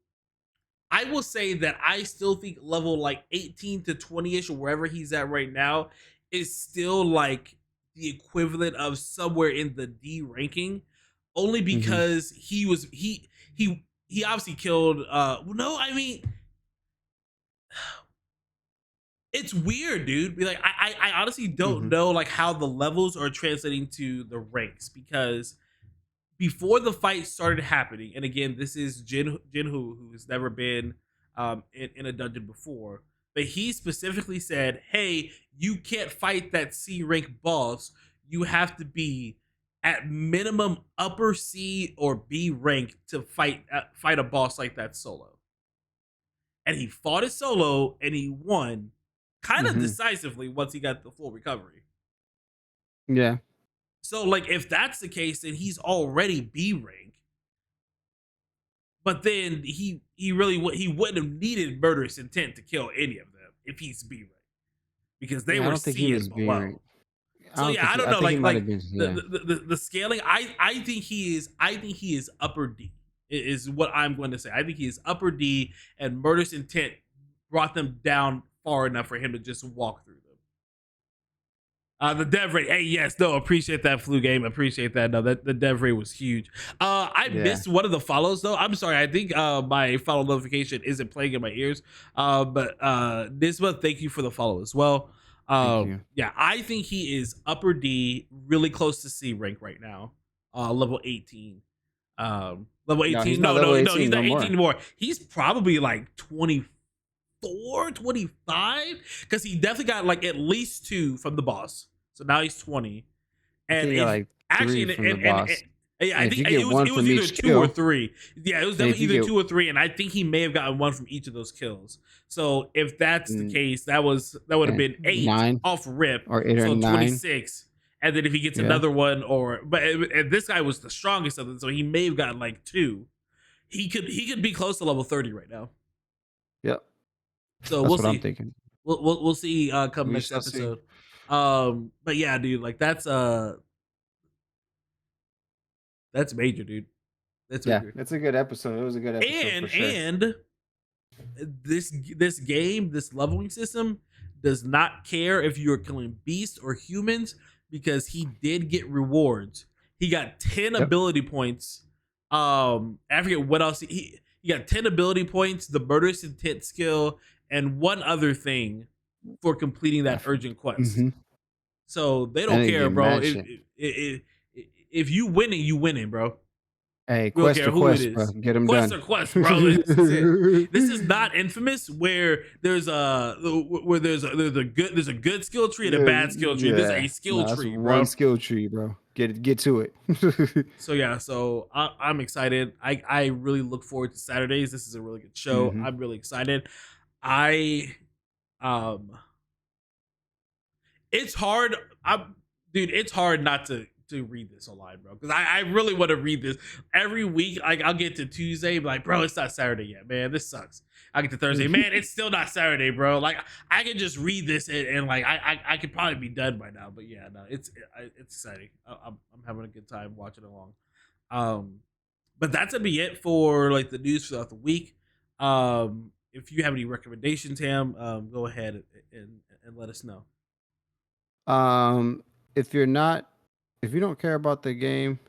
E: I will say that I still think level like 18 to 20ish or wherever he's at right now is still like the equivalent of somewhere in the D ranking, only because he obviously killed. No, I mean. It's weird, dude. Like I honestly don't know like how the levels are translating to the ranks, because before the fight started happening, and again, this is Jin who has never been in a dungeon before, but he specifically said, "Hey, you can't fight that C rank boss. You have to be at minimum upper C or B rank to fight a boss like that solo. And he fought it solo and he won kind of decisively once he got the full recovery.
F: Yeah.
E: So like if that's the case, then he's already B rank. But then he wouldn't have needed murderous intent to kill any of them if he's B rank. Because they were C and below. So yeah, I don't know. Like the scaling, I think he is upper D is what I'm going to say. I think he is upper D, and murderous intent brought them down far enough for him to just walk through them. The dev rate, hey, yes, no, appreciate that flu game, appreciate that. No, that the dev rate was huge. I missed one of the follows though. I'm sorry, I think my follow notification isn't playing in my ears. But Nisba, thank you for the follow as well. Yeah, I think he is upper D, really close to C rank right now. Level 18. Level 18. No, he's not 18 anymore. He's probably like 24, 25, because he definitely got like at least 2 from the boss. So now he's 20. And
F: like
E: actually, yeah, I think it was either 2
F: kill.
E: or 3. Yeah, it was definitely either 2 or 3, and I think he may have gotten 1 from each of those kills. So if that's the case, that would have been 8
F: 9,
E: off rip,
F: or 8
E: so
F: or 9.
E: 26. And then if he gets another one, and this guy was the strongest of them, so he may have gotten like 2. He could be close to level 30 right now.
F: Yep.
E: So
F: that's
E: we'll
F: what
E: see.
F: I'm thinking.
E: We'll see come next episode. But yeah, dude, like that's major, dude. That's major.
F: It's a good episode. It was a good episode for sure.
E: And this game, this leveling system does not care if you're killing beasts or humans, because he did get rewards. He got 10 ability points. I forget what else he got 10 ability points, the murderous intent skill, and one other thing for completing that urgent quest. So they don't care, bro. If you winning, you winning, bro.
F: Hey, quest or quest, bro. Get them done.
E: Quest or quest, bro. This is not Infamous, where there's a good skill tree and a bad skill tree. There's a skill tree, bro.
F: One skill tree, bro. Get to it.
E: So I'm excited. I really look forward to Saturdays. This is a really good show. I'm really excited. It's hard. It's hard not to read this online, bro, because I really want to read this every week. Like I'll get to Tuesday, but like, bro, it's not Saturday yet, man. This sucks. I get to Thursday, man, it's still not Saturday, bro. Like I can just read this and like I could probably be done by now. But yeah, no, it's exciting. I'm having a good time watching along. But that's gonna be it for like the news throughout the week. If you have any recommendations, Ham, go ahead and let us know.
F: If you don't care about the game,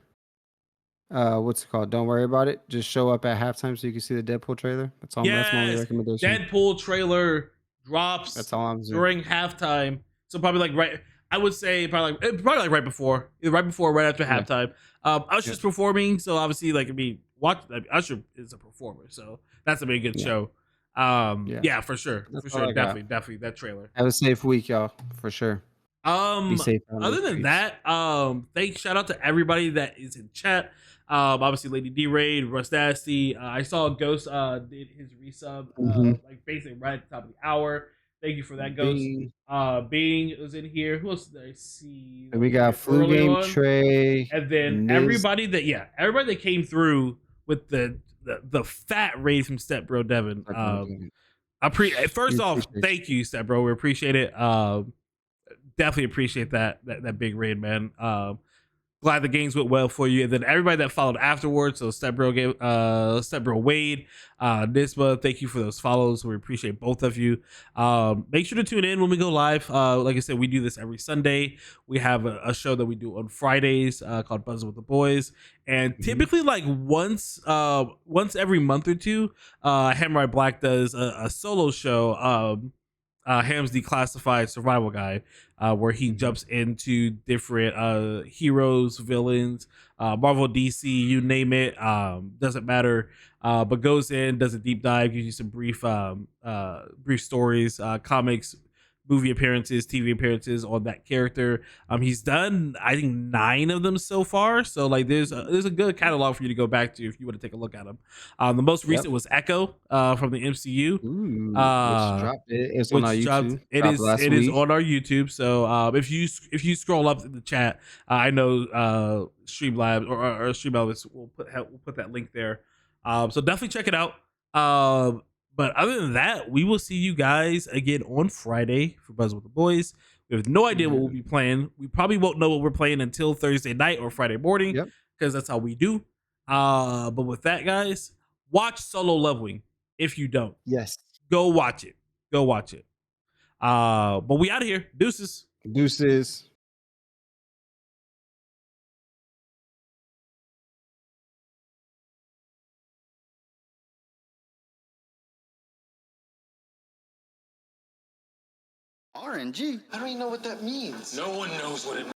F: what's it called? Don't worry about it. Just show up at halftime so you can see the Deadpool trailer. That's all. That's my only recommendation.
E: Deadpool trailer drops.
F: That's all I'm doing.
E: During halftime. So probably like right. I would say probably like right before, right after halftime. Usher's performing, so obviously like Usher is a performer, so that's gonna be a good show. Yeah, for sure, definitely that trailer.
F: Have a safe week, y'all, for sure. Be safe.
E: Other than that, shout out to everybody that is in chat. Obviously Lady D-Reign, Russ Nasty. I saw Ghost did his resub like basically right at the top of the hour. Thank you for that, Ghost. Bing was in here. Who else did I see?
F: And we got Flu Game Trey.
E: And then everybody that came through with the fat raid from Step Bro Devin. First off, thank you, Step Bro. We appreciate it. Definitely appreciate that big raid, man. Glad the games went well for you. And then everybody that followed afterwards. So Step Bro Wade, Nisba, thank you for those follows. We appreciate both of you. Make sure to tune in when we go live. Like I said, we do this every Sunday. We have a show that we do on Fridays called Buzzing with the Boys. And typically like once every month or two, HamuraiiBlack does a solo show. Ham's Declassified Survival Guide, where he jumps into different heroes, villains, Marvel, DC, you name it, doesn't matter, but goes in, does a deep dive, gives you some brief stories, comics, movie appearances, TV appearances on that character. He's done, I think, 9 of them so far. So like, there's a good catalog for you to go back to if you want to take a look at them. The most recent was Echo from the MCU.
F: Ooh, which dropped. It's on our YouTube.
E: It is on our YouTube. So if you scroll up in the chat, I know Streamlabs or Streamlabs will put that link there. So definitely check it out. But other than that, we will see you guys again on Friday for Buzz with the Boys. We have no idea what we'll be playing. We probably won't know what we're playing until Thursday night or Friday morning, because that's how we do. But with that, guys, watch Solo Leveling. If you don't, go watch it. But we out of here. Deuces.
B: RNG? I don't even know what that means.
C: No one knows what it means.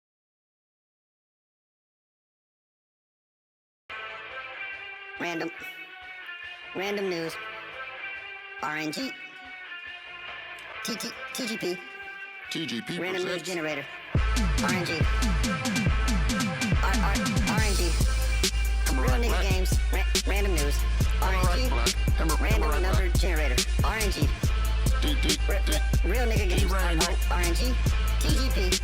D: Random news. RNG. TGP.
A: TGP
D: Random news
A: presents
D: generator. RNG. RNG. Real nigga games. Random news. RNG. Random number generator. RNG. Real nigga games. RNG. TGP.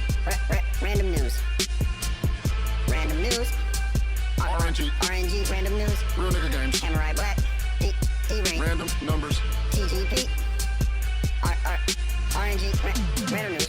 D: Random news. Random news. RNG. Random news.
A: Real nigga games.
D: HamuraiiBlack. D-Reign.
A: Random numbers.
D: TGP. RNG. Random news.